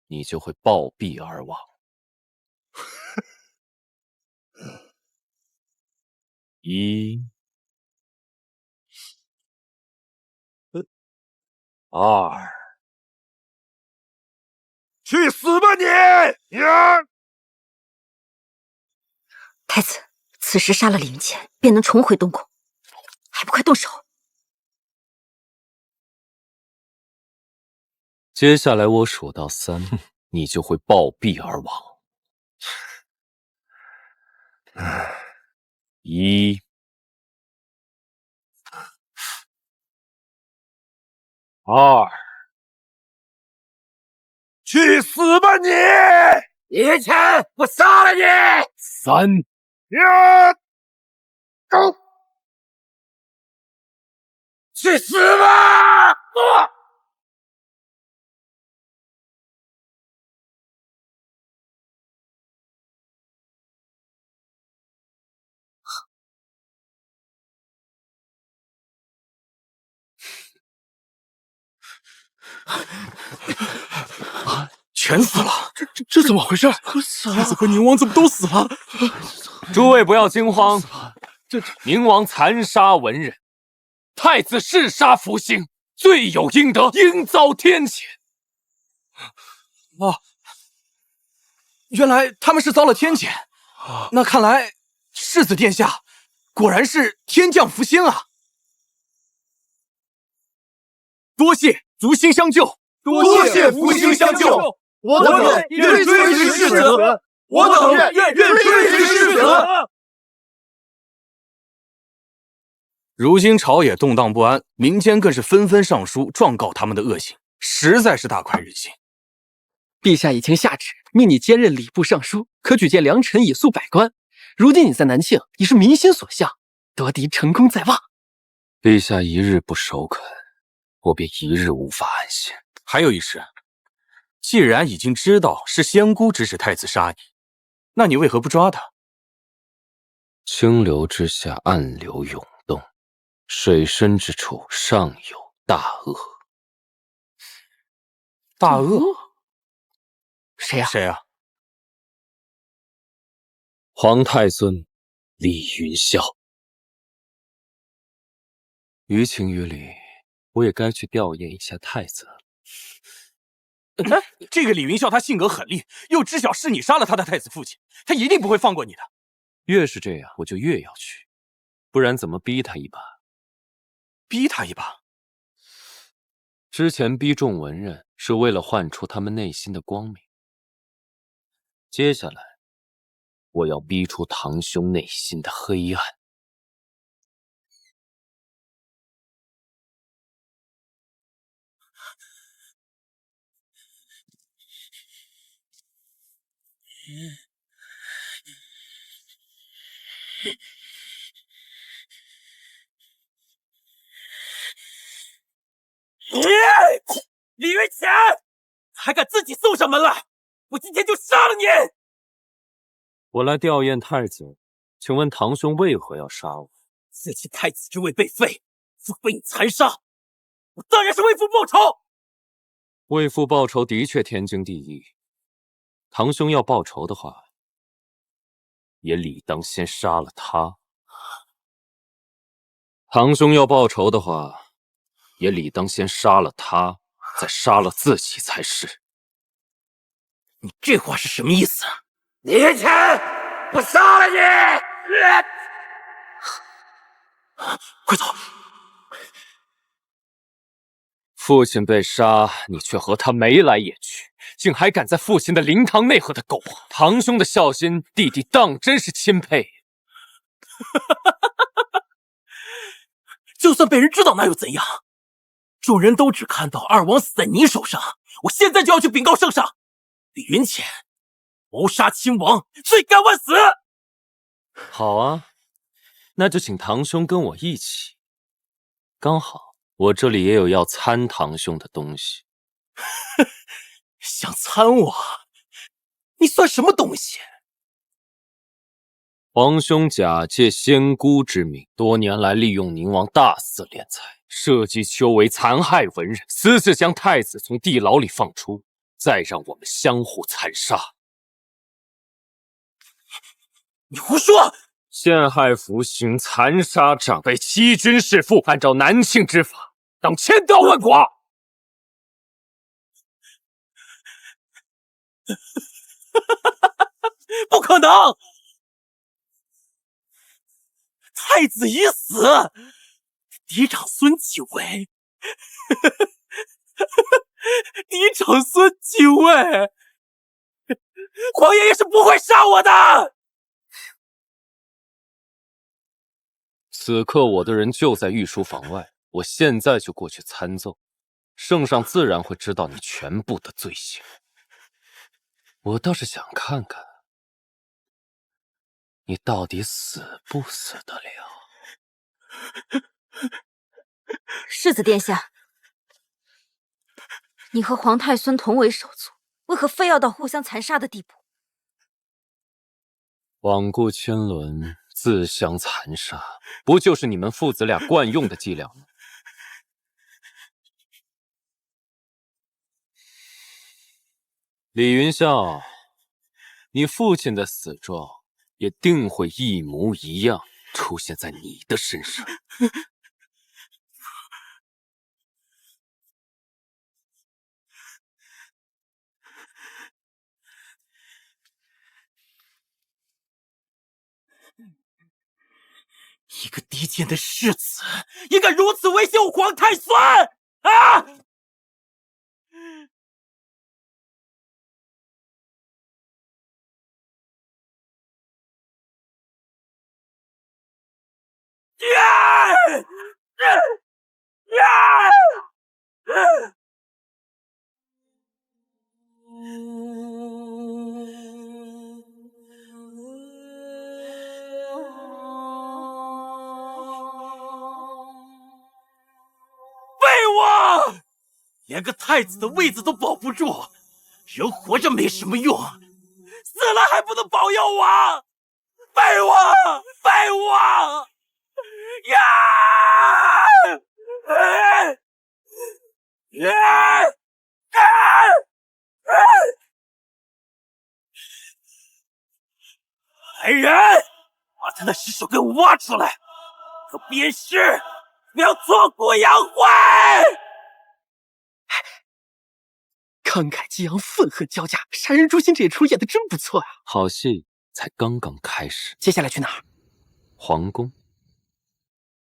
S10: 你就会暴毙而亡。1、2。
S4: 去死吧你！
S1: 太子，此时杀了李云前，便能重回东宫，还不快动手！
S10: 接下来我数到3，你就会暴毙而亡。1、2。
S4: 去死吧你！
S3: 李乾，我杀了你！3、2、go， 去死吧！
S13: 全死了！
S4: 这怎么回事？
S13: 太子和宁王怎么都死了？
S10: 诸位不要惊慌，宁王残杀文人，太子弑杀福星，罪有应得，应遭天谴。
S13: 哦，原来他们是遭了天谴。那看来世子殿下果然是天降福星啊！多谢福星相救，
S7: 多谢福星相救。我等愿追随世子，我等愿追随世子。
S13: 如今朝野动荡不安，民间更是纷纷上书状告他们的恶行，实在是大快人心。
S12: 陛下已经下旨，命你兼任礼部尚书，可举荐良臣以肃百官。如今你在南庆，已是民心所向，得敌成功在望。
S10: 陛下一日不首肯，我便一日无法安心。
S13: 还有一事，既然已经知道是仙姑指使太子杀你，那你为何不抓他？
S10: 清流之下，暗流涌动，水深之处，尚有大恶。
S13: 大恶？
S12: 谁呀？
S13: 谁呀？
S10: 皇太孙李云霄。于情于理，我也该去吊唁一下太子了。
S13: 这个李云霄他性格狠戾，又知晓是你杀了他的太子父亲，他一定不会放过你的。
S10: 越是这样，我就越要去，不然怎么逼他一把？
S13: 逼他一把？
S10: 之前逼众文人是为了唤出他们内心的光明，接下来我要逼出堂兄内心的黑暗。
S3: 李云乾，还敢自己送上门来，我今天就杀了你！
S10: 我来吊唁太子，请问堂兄为何要杀我？
S3: 父亲太子之位被废，父被你残杀，我当然是为父报仇。
S10: 为父报仇的确天经地义，堂兄要报仇的话，也理当先杀了他。堂兄要报仇的话，也理当先杀了他，再杀了自己才是。
S3: 你这话是什么意思？李云乾，我杀了你！快走！
S10: 父亲被杀，你却和他眉来眼去，竟还敢在父亲的灵堂内和他苟合。堂兄的孝心，弟弟当真是钦佩。
S3: 就算被人知道，那又怎样？众人都只看到二王死在你手上，我现在就要去禀告圣上，李云乾谋杀亲王，罪该万死。
S10: 好啊，那就请堂兄跟我一起。刚好我这里也有要参堂兄的东西。
S3: 想参我？你算什么东西？
S10: 皇兄假借仙姑之名，多年来利用宁王大肆敛财，设计修为残害文人，私自将太子从地牢里放出，再让我们相互残杀。
S3: 你胡说！
S10: 陷害福星，残杀长辈，欺君弑父，按照南庆之法，当千刀万剐。
S3: 不可能！太子已死，嫡长孙继位。嫡长孙继位，皇爷也是不会杀我的。
S10: 此刻我的人就在御书房外，我现在就过去参奏，圣上自然会知道你全部的罪行。我倒是想看看，你到底死不死得了。
S1: 世子殿下，你和皇太孙同为手足，为何非要到互相残杀的地步？
S10: 罔顾千轮，自相残杀，不就是你们父子俩惯用的伎俩吗？李云霄，你父亲的死状也定会一模一样出现在你的身上。
S3: 一个低贱的世子，也敢如此威胁我皇太孙啊！废物！连个太子的位子都保不住，人活着没什么用，死了还不能保佑我！废物！废物！呀！来人，把他的尸首给我挖出来！可鞭尸，不要挫骨扬灰！
S12: 慷慨激昂，愤恨交加，杀人诛心这一出演的真不错啊！
S10: 好戏才刚刚开始，
S12: 接下来去哪儿？
S10: 皇宫。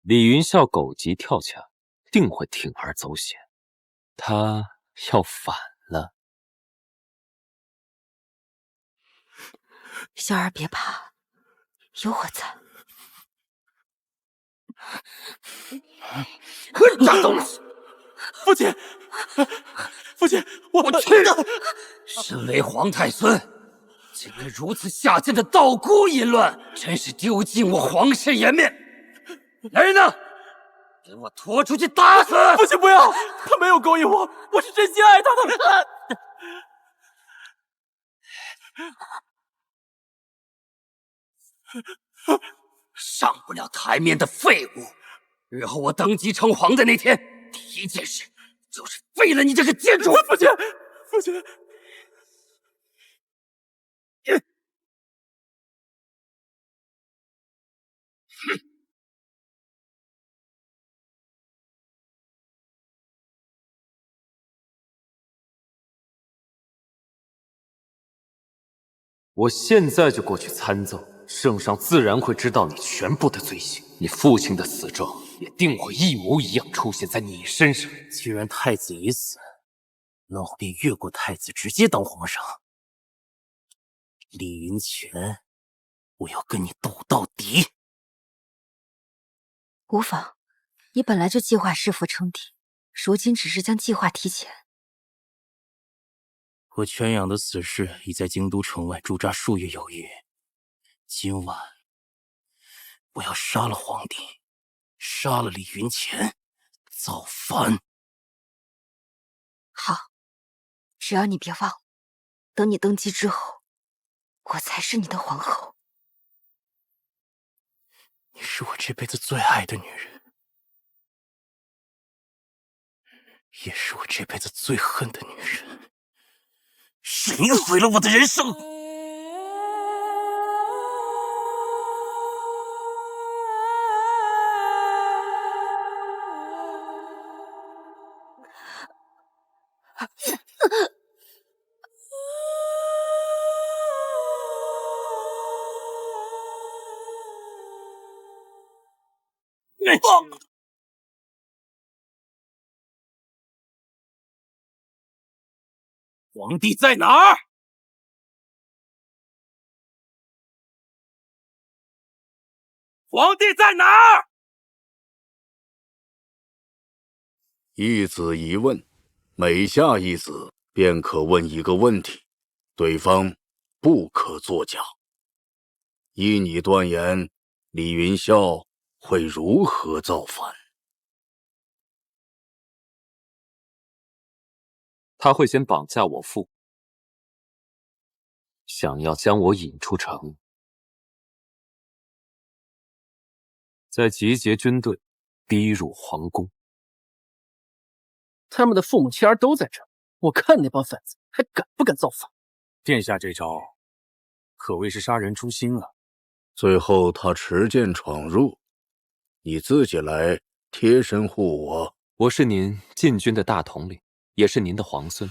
S10: 李云霄狗急跳墙，定会铤而走险。他要反了。
S1: 小儿别怕，有我在。
S3: 大东西！父亲，父亲，我去的！身为皇太孙，竟跟如此下贱的道姑淫乱，真是丢尽我皇室颜面！来人呐，给我拖出去打死！父亲不要，他没有勾引我，我是真心爱他的。上不了台面的废物！日后我登基称皇的那天，第一件事就是废了你这个贱种！父亲，父亲。
S10: 我现在就过去参奏，圣上自然会知道你全部的罪行，你父亲的死状也定会一模一样出现在你身上。
S3: 既然太子已死，那我便越过太子，直接当皇上。李云泉，我要跟你斗到底。
S1: 无妨，你本来就计划弑父称帝，如今只是将计划提前。
S3: 我圈养的死士已在京都城外驻扎数月有余，今晚我要杀了皇帝，杀了李云潜，造反。
S1: 好，只要你别忘了，等你登基之后，我才是你的皇后。
S3: 你是我这辈子最爱的女人，也是我这辈子最恨的女人。是你毁了我的人生！皇帝在哪儿？皇帝在哪儿？
S5: 一子一问，每下一子便可问一个问题。对方不可作假。依你断言，李云霄会如何造反？
S10: 他会先绑架我父，想要将我引出城，再集结军队，逼入皇宫。
S12: 他们的父母妻儿都在这儿，我看那帮反子还敢不敢造反？
S13: 殿下这招可谓是杀人诛心啊！
S5: 最后他持剑闯入，你自己来贴身护我。
S10: 我是您禁军的大统领，也是您的皇孙，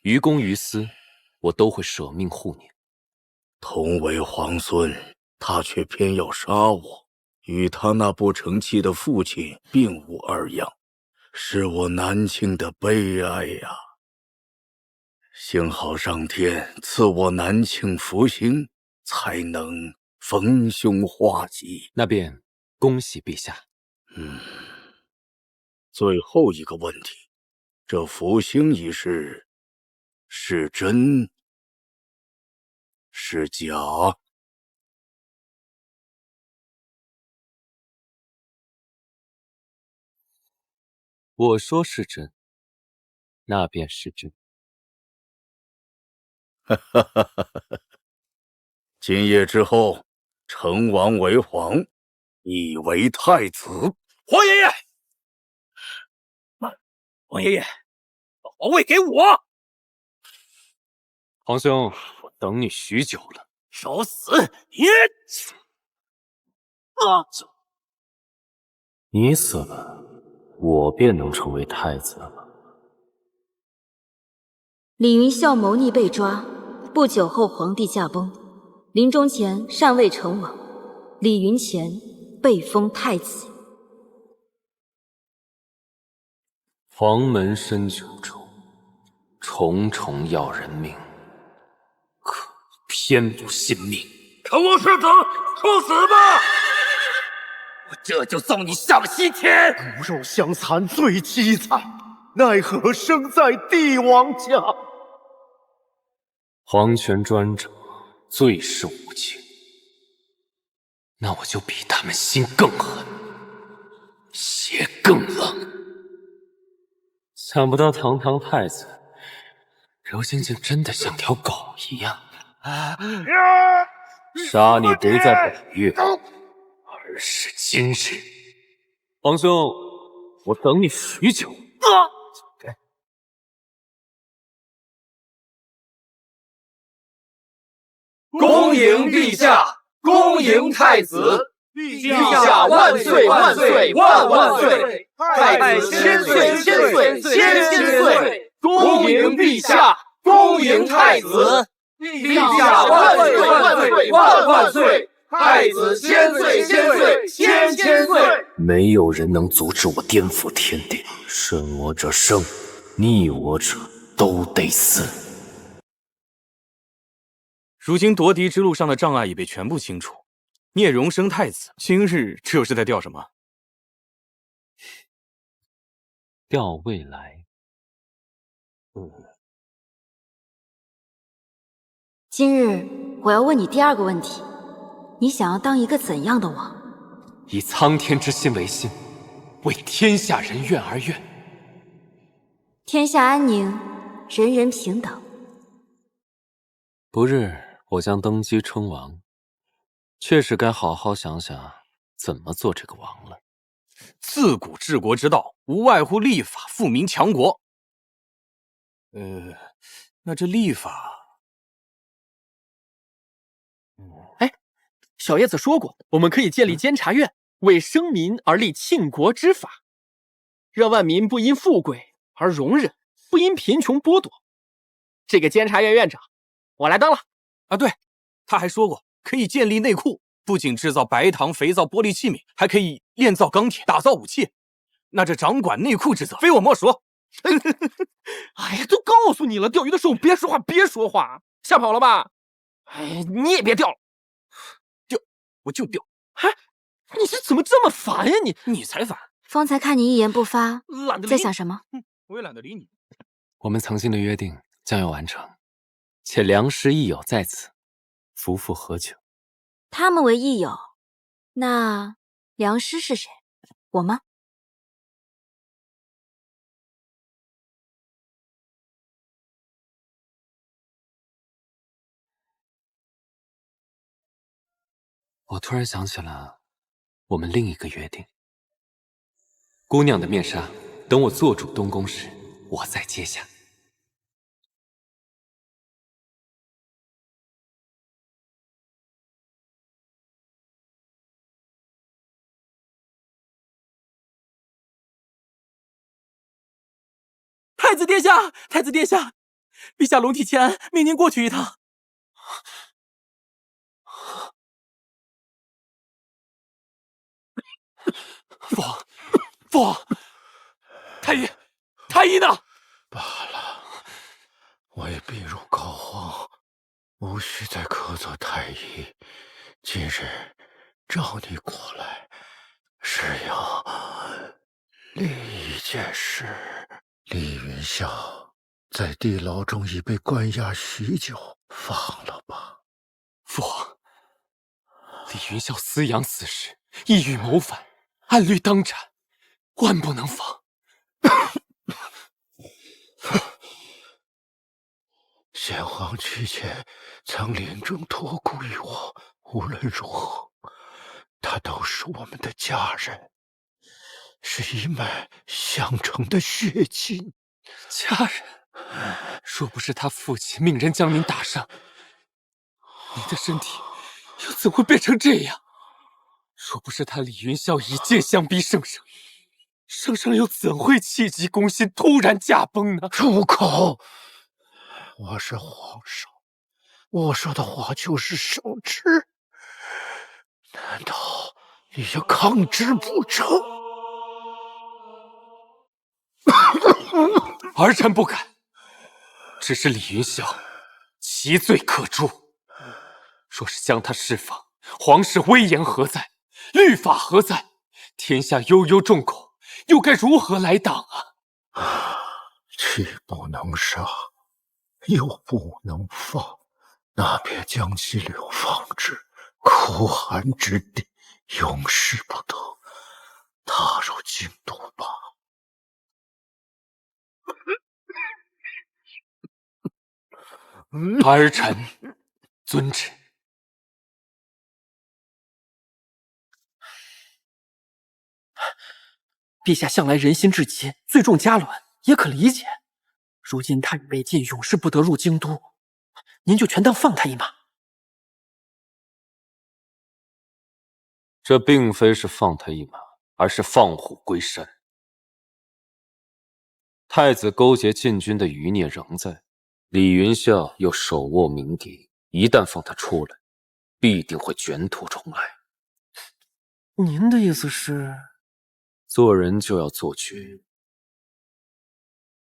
S10: 于公于私，我都会舍命护您。
S5: 同为皇孙，他却偏要杀我，与他那不成器的父亲并无二样，是我南庆的悲哀呀！幸好上天赐我南庆福星，才能逢凶化吉。
S10: 那便恭喜陛下。
S5: 最后一个问题，这福星一事是真是假？
S10: 我说是真，那便是真。
S5: 今夜之后，成王为皇，你为太子。
S2: 皇爷爷，皇爷爷，把皇位给我！
S10: 皇兄，我等你许久了。
S2: 找死！
S8: 你死了，我便能成为太子了。
S1: 李云霄谋逆被抓，不久后皇帝驾崩，临终前尚未成王，李云前被封太子。
S10: 黄门深九州，重重要人命，可偏不信命。
S2: 成王世子，处死吧！我这就送你上西天。
S4: 骨肉相残最凄惨，奈何生在帝王家。
S10: 皇权专者，最是无情。那我就比他们心更狠，血更冷。想不到堂堂太子，如今竟真的像条狗一样。杀你不在本月，而是今日。皇兄，我等你许久。
S7: 恭迎陛下，恭迎太子！陛下万岁万岁万万岁！太子千岁千岁千岁！恭迎陛下，恭迎太子！陛下万岁万岁万万岁！太子千岁千岁千岁！
S8: 没有人能阻止我颠覆天地，顺我者生，逆我者都得死。
S13: 如今夺嫡之路上的障碍已被全部清除，聂荣升太子，今日这又是在吊什么？
S10: 吊未来。
S1: 今日我要问你第二个问题，你想要当一个怎样的王？
S10: 以苍天之心为心，为天下人愿而愿。
S1: 天下安宁，人人平等。
S10: 不日我将登基称王，确实该好好想想怎么做这个王了。
S13: 自古治国之道，无外乎立法富民强国。那这立法，
S12: 小叶子说过，我们可以建立监察院，为生民而立庆国之法，让万民不因富贵而容忍，不因贫穷剥夺。这个监察院院长，我来当了。
S13: 啊，对，他还说过可以建立内库，不仅制造白糖、肥皂、玻璃器皿，还可以炼造钢铁、打造武器。那这掌管内库之责，非我莫属。
S12: 哎呀，都告诉你了，钓鱼的时候别说话，别说话，吓跑了吧？哎，你也别钓了，
S13: 钓我就钓。
S12: 哎，你这怎么这么烦呀？
S13: 你才烦。
S1: 方才看你一言不发，
S12: 懒得
S1: 在想什么？
S13: 我也懒得理你。
S10: 我们曾经的约定将要完成，且良师益友在此，夫妇何求？
S1: 他们为益友，那良师是谁？我吗？
S10: 我突然想起了我们另一个约定。姑娘的面纱，等我做主东宫时，我再揭下。
S12: 太子殿下，太子殿下，陛下龙体欠安，命您过去一趟。
S6: 父皇，父皇，太医，太医呢？
S4: 罢了，我也病入膏肓，无需再客座太医。今日召你过来，是要另一件事。李云霄在地牢中已被关押许久，放了吧。
S10: 父皇，李云霄私养死士，意欲谋反，按律当斩，万不能放。
S4: 先皇去前曾临终托孤于我，无论如何，他都是我们的家人，是一脉相承的血亲。
S10: 家人，若不是他父亲命人将您打伤，您的身体又怎会变成这样？若不是他李云霄以剑相逼圣上，圣上又怎会气急攻心，突然驾崩呢？
S4: 住口！我是皇上，我说的话就是圣旨。难道你要抗旨不成？
S10: 儿臣不敢。只是李云霄其罪可诛，若是将他释放，皇室威严何在？律法何在？天下悠悠众口，又该如何来挡啊？
S4: 既不能杀，又不能放，那便将其流放至苦寒之地，永世不得踏入京都吧。
S10: 儿臣遵旨。
S12: 陛下向来人心至极，最重家伦，也可理解。如今他已被禁，永世不得入京都，您就全当放他一马。
S8: 这并非是放他一马，而是放虎归山。太子勾结禁军的余孽仍在，李云霄又手握名笛，一旦放他出来，必定会卷土重来。
S12: 您的意思是？
S8: 做人就要做绝，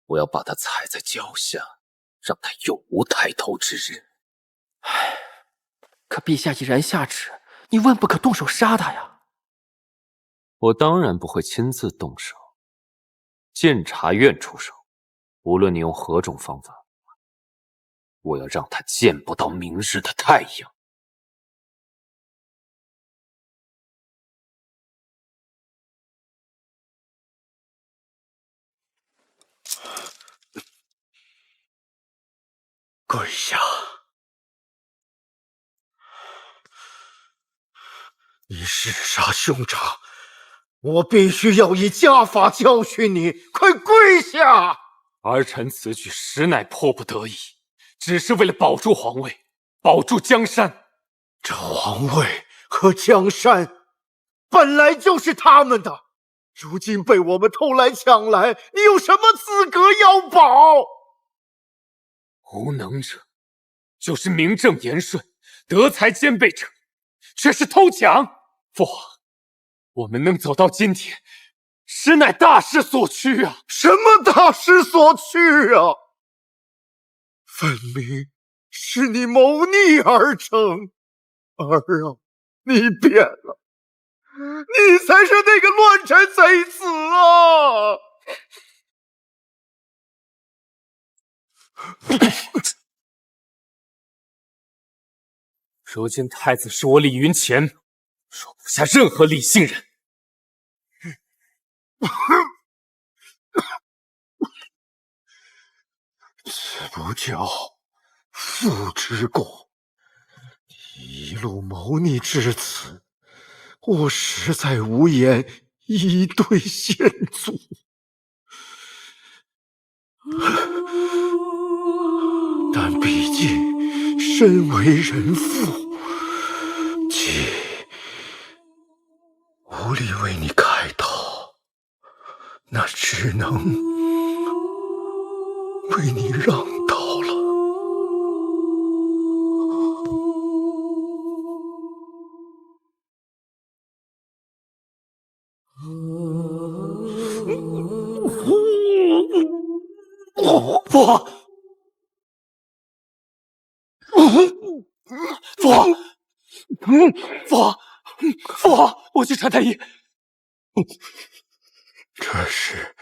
S8: 我要把他踩在脚下，让他永无抬头之日。
S12: 唉，可陛下已然下旨，你万不可动手杀他呀！
S8: 我当然不会亲自动手，监察院出手，无论你用何种方法，我要让他见不到明日的太阳。
S4: 跪下！你弑杀兄长，我必须要以家法教训你！快跪下！
S10: 儿臣此举实乃迫不得已，只是为了保住皇位，保住江山。
S4: 这皇位和江山本来就是他们的，如今被我们偷来抢来，你有什么资格要保？
S10: 无能者，就是名正言顺、德才兼备者，却是偷抢。父皇，我们能走到今天，实乃大势所趋啊！
S4: 什么大势所趋啊？分明是你谋逆而成。儿啊，你变了，你才是那个乱臣贼子啊！
S10: 如今太子是我李云前，容不下任何李姓人。
S4: 此不叫父之过。一路谋逆至此，我实在无言以对先祖。但毕竟身为人父，既无力为你开导，那只能为你让道了。
S10: 父，父，我去传太医。
S4: 这是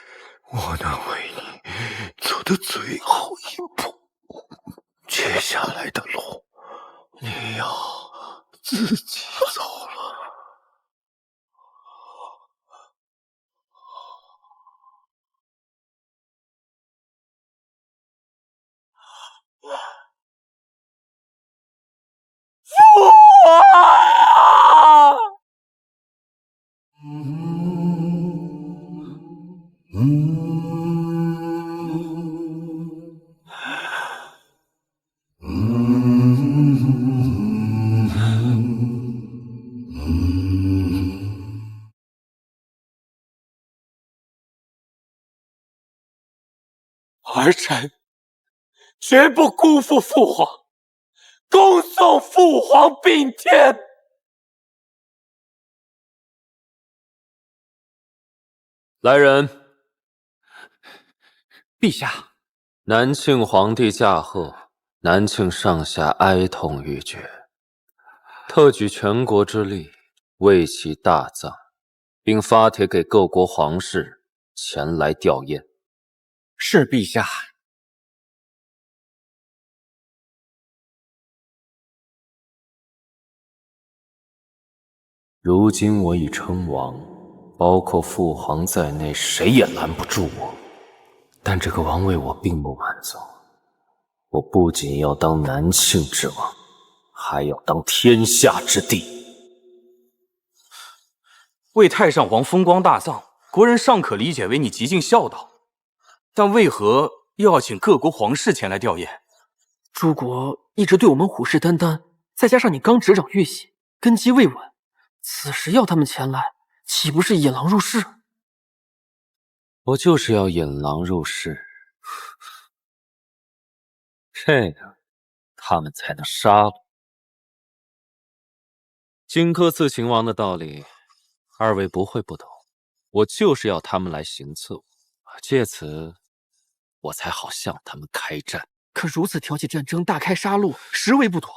S4: 我能为你走的最后一步，接下来的路，你要自己走了。
S10: 儿臣绝不辜负父皇，恭送父皇并天。
S8: 来人，
S10: 陛下，
S8: 南庆皇帝驾鹤，南庆上下哀痛欲绝，特举全国之力为其大葬，并发帖给各国皇室前来吊唁。
S10: 是陛下。
S8: 如今我已称王，包括父皇在内，谁也拦不住我。但这个王位我并不满足，我不仅要当南庆之王，还要当天下之帝。
S13: 为太上皇风光大葬，国人尚可理解为你极尽孝道，但为何又要请各国皇室前来吊唁？
S12: 诸国一直对我们虎视眈眈，再加上你刚执掌玉玺，根基未稳，此时要他们前来，岂不是引狼入室？
S8: 我就是要引狼入室，这样他们才能杀了。荆轲刺秦王的道理，二位不会不懂。我就是要他们来行刺我，借此我才好向他们开战。
S12: 可如此挑起战争，大开杀戮，实为不妥。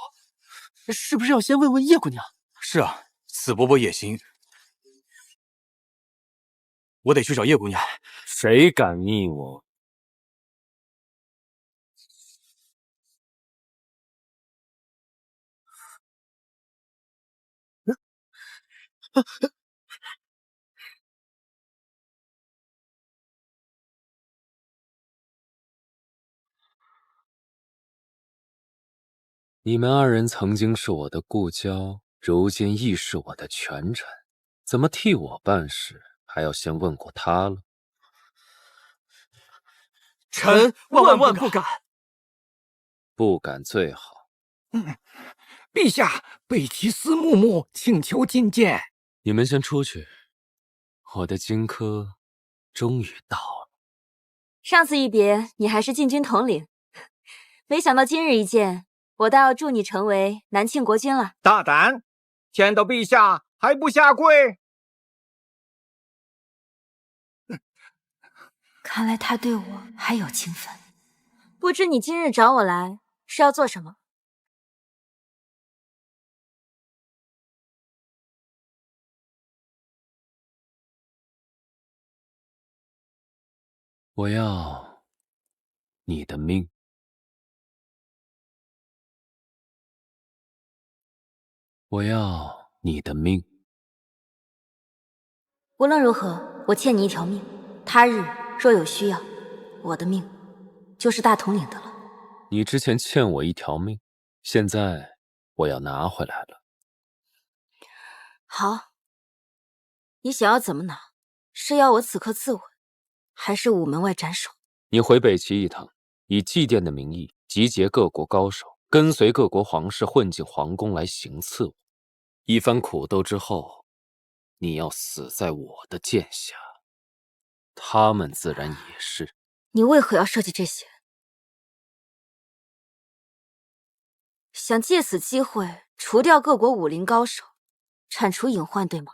S12: 是不是要先问问叶姑娘？
S13: 是啊，死伯伯也行。我得去找叶姑娘。
S8: 谁敢逆我？你们二人曾经是我的故交，如今亦是我的权臣，怎么替我办事，还要先问过他了？
S12: 臣万万不敢。
S8: 不敢最好。
S15: 陛下，贝奇斯木木请求觐见。
S8: 你们先出去，我的荆轲终于到了。
S1: 上次一别，你还是禁军统领，没想到今日一见，我倒要祝你成为南庆国君了。
S7: 大胆！见到陛下还不下跪？
S1: 看来他对我还有情分。不知你今日找我来是要做什么？
S8: 我要你的命。我要你的命。
S1: 无论如何，我欠你一条命。他日若有需要，我的命就是大统领的了。
S8: 你之前欠我一条命，现在我要拿回来了。
S1: 好，你想要怎么拿？是要我此刻自刎，还是午门外斩首？
S8: 你回北齐一趟，以祭奠的名义集结各国高手，跟随各国皇室混进皇宫来行刺我。一番苦斗之后，你要死在我的剑下，他们自然也是。
S1: 你为何要设计这些？想借此机会除掉各国武林高手，铲除隐患，对吗？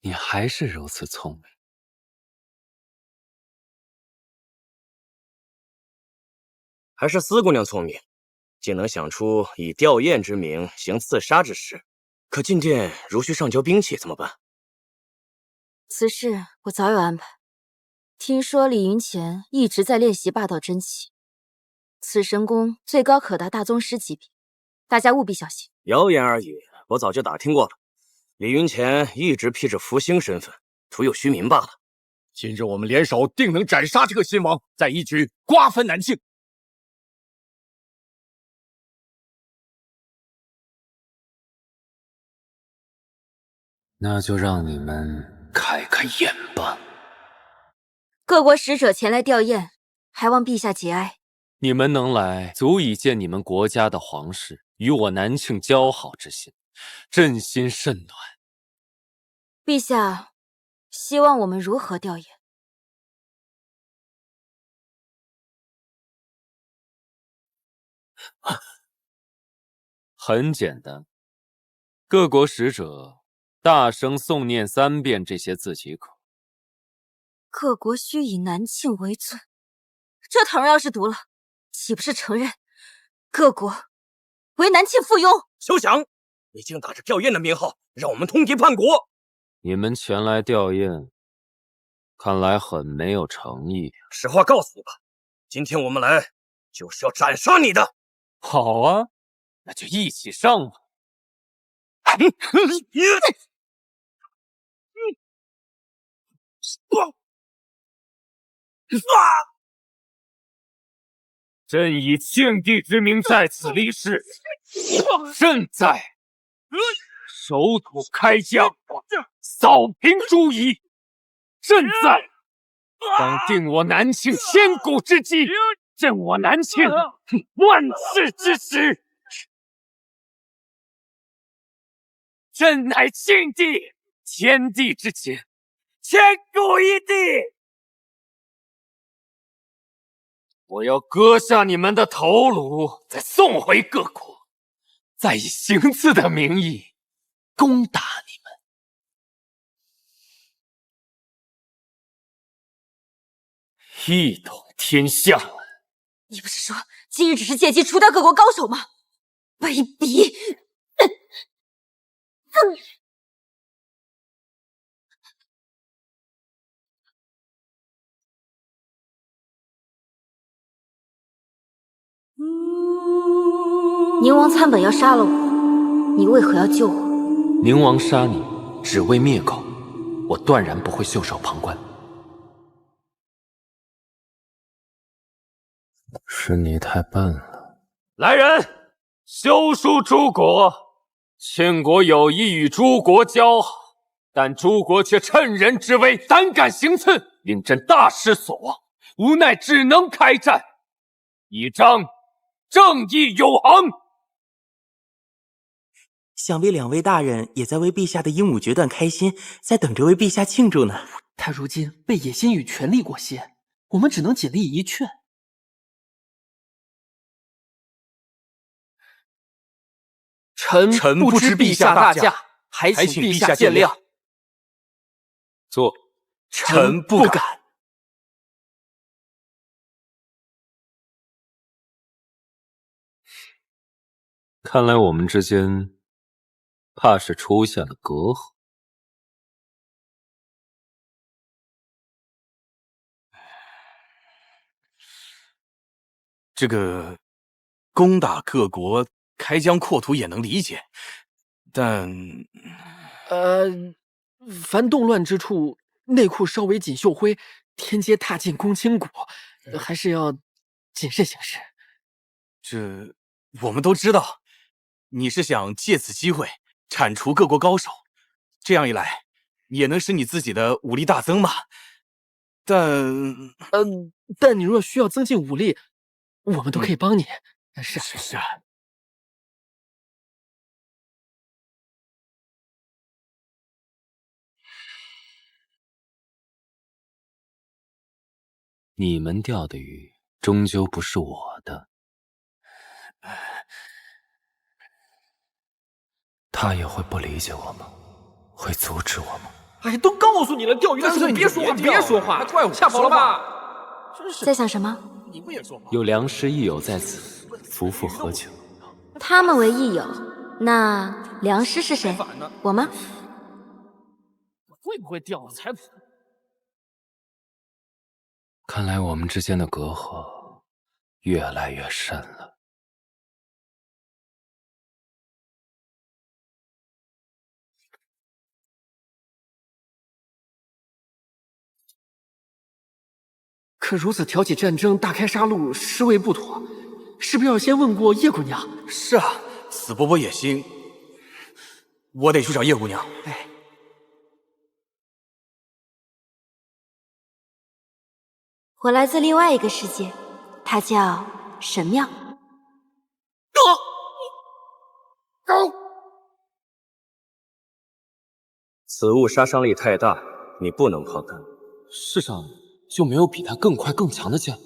S8: 你还是如此聪明。
S16: 还是司姑娘聪明，竟能想出以吊唁之名行刺杀之事。可进殿如需上交兵器，怎么办？
S1: 此事我早有安排。听说李云前一直在练习霸道真气，此神功最高可达大宗师级别，大家务必小心。
S16: 谣言而已，我早就打听过了。李云前一直披着福星身份，徒有虚名罢了。
S11: 今日我们联手，定能斩杀这个新王，再一举瓜分南庆。
S8: 那就让你们开开眼吧。
S1: 各国使者前来吊唁，还望陛下节哀。
S8: 你们能来，足以见你们国家的皇室与我南庆交好之心，朕心甚暖。
S1: 陛下，希望我们如何吊唁？
S8: 很简单，各国使者大声诵念3遍这些字即可。
S1: 各国须以南庆为尊，这倘若要是读了，岂不是承认各国为南庆附庸？
S16: 休想！你竟打着吊唁的名号，让我们通敌叛国！
S8: 你们前来吊唁，看来很没有诚意。
S16: 实话告诉你吧，今天我们来就是要斩杀你的。
S8: 好啊，那就一起上吧。
S6: 朕以庆帝之名在此立誓，朕在守土开疆，扫平诸夷；朕在当定我南庆千古之基，振我南庆万世之始。朕乃庆帝，天地之间，千古一帝。我要割下你们的头颅，再送回各国，再以行刺的名义攻打你们。一统天下。
S1: 你不是说今日只是借机除掉各国高手吗？卑鄙！宁王参本要杀了我，你为何要救我？
S8: 宁王杀你，只为灭口，我断然不会袖手旁观。是你太笨了。
S6: 来人，休书诸国。庆国有意与诸国交好，但诸国却趁人之危，胆敢行刺，令朕大失所望，无奈只能开战，以彰正义永恒。
S17: 想必两位大人也在为陛下的英武决断开心，在等着为陛下庆祝呢。
S12: 他如今被野心与权力裹挟，我们只能尽力一劝。臣不知陛下大驾，还请陛下见谅。
S8: 坐。
S12: 臣不敢。
S8: 看来我们之间怕是出现了隔阂。
S2: 这个攻打各国
S13: 开疆扩土也能理解，但
S12: 凡动乱之处，内裤稍为锦绣灰，天街踏进公卿谷，还是要谨慎行事。
S13: 这我们都知道，你是想借此机会铲除各国高手，这样一来，也能使你自己的武力大增嘛。
S12: 但你若需要增进武力，我们都可以帮你。
S13: 是啊。
S8: 你们钓的鱼终究不是我的，他也会不理解我吗？会阻止我吗？
S12: 哎，都告诉你了，钓鱼的时候别说话，别说话，
S13: 怪我
S12: 吓跑了吧？
S1: 在想什么？
S13: 你不也说话？
S8: 有良师益友在此，夫复何求？
S1: 他们为益友，那良师是谁？我吗？
S12: 会不会钓才不？
S8: 看来我们之间的隔阂越来越深了。
S12: 可如此挑起战争，大开杀戮，实为不妥。是不是要先问过叶姑娘？
S13: 是啊，死伯伯野心，我得去找叶姑娘。
S12: 哎，
S1: 我来自另外一个世界，它叫神庙。
S16: 此物杀伤力太大，你不能碰它。
S10: 世上就没有比它更快更强的剑？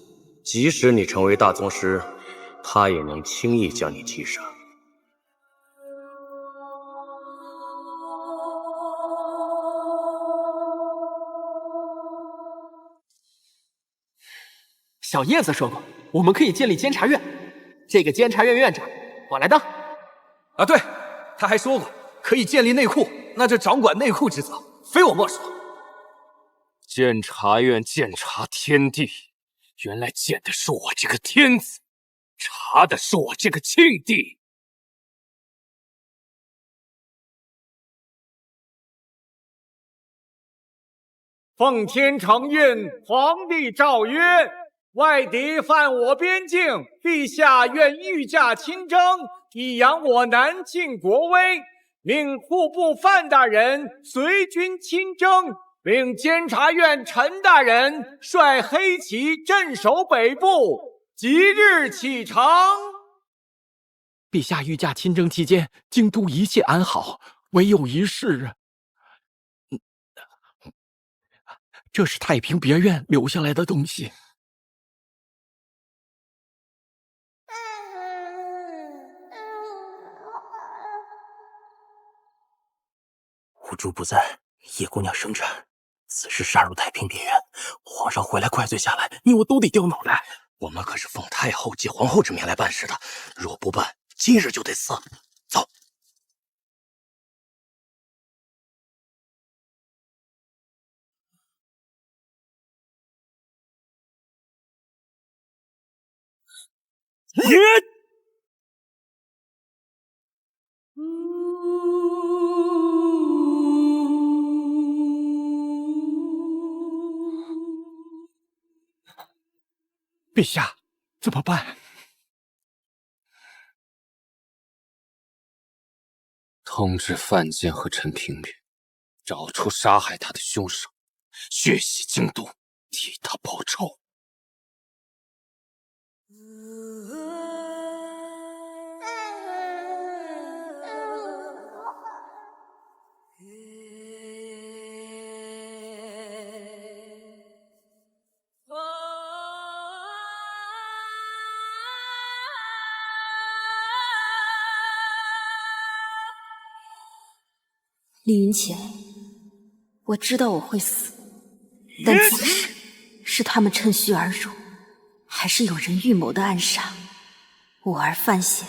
S16: 即使你成为大宗师，他也能轻易将你击杀。
S12: 小叶子说过，我们可以建立监察院，这个监察院院长我来当。
S13: 啊，对，他还说过可以建立内库，那这掌管内库之责，非我莫属。
S10: 监察院监察天地，原来监的是我这个天子，查的是我这个庆帝。
S7: 奉天承运，皇帝诏曰：外敌犯我边境，陛下愿御驾亲征，以扬我南庆国威。命户部范大人随军亲征，并监察院陈大人率黑旗镇守北部，即日启程。
S15: 陛下御驾亲征期间，京都一切安好，唯有一事，这是太平别院留下来的东西。
S17: 无珠不在，叶姑娘生产，此事杀入太平别院，皇上回来怪罪下来，你我都得掉脑袋。
S16: 我们可是奉太后及皇后之命来办事的，若不办，今日就得死。走。
S15: 陛下，怎么办？
S8: 通知范建和陈平平，找出杀害他的凶手，血洗京都，替他报仇。
S1: 厉云潜，我知道我会死，但此事是他们趁虚而入，还是有人预谋的暗杀？我儿范闲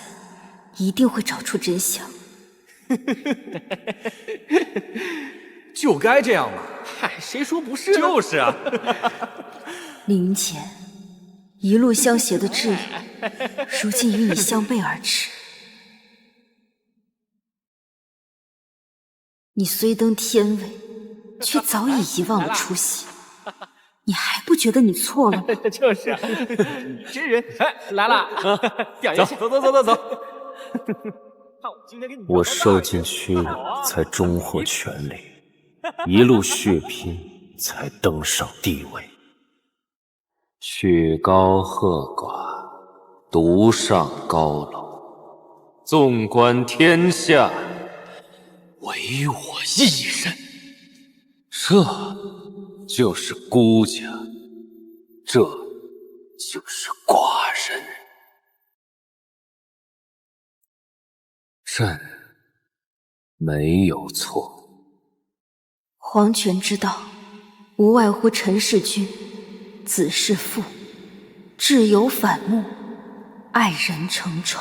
S1: 一定会找出真相。
S13: 就该这样嘛！
S12: 嗨，谁说不是呢？
S13: 就是啊！
S1: 厉云潜，一路相携的挚友，如今与你相背而驰，你虽登天位，却早已遗忘了初心。你还不觉得你错了吗？
S12: 就是啊，你这人来了，表扬去，走。
S8: 我受尽屈辱，才终获权力，一路血拼，才登上帝位。曲高和寡，独上高楼，纵观天下，唯我一人。这就是孤家，这就是寡人。朕没有错。
S1: 皇权之道，无外乎陈弑君，子弑父，挚友反目，爱人成仇。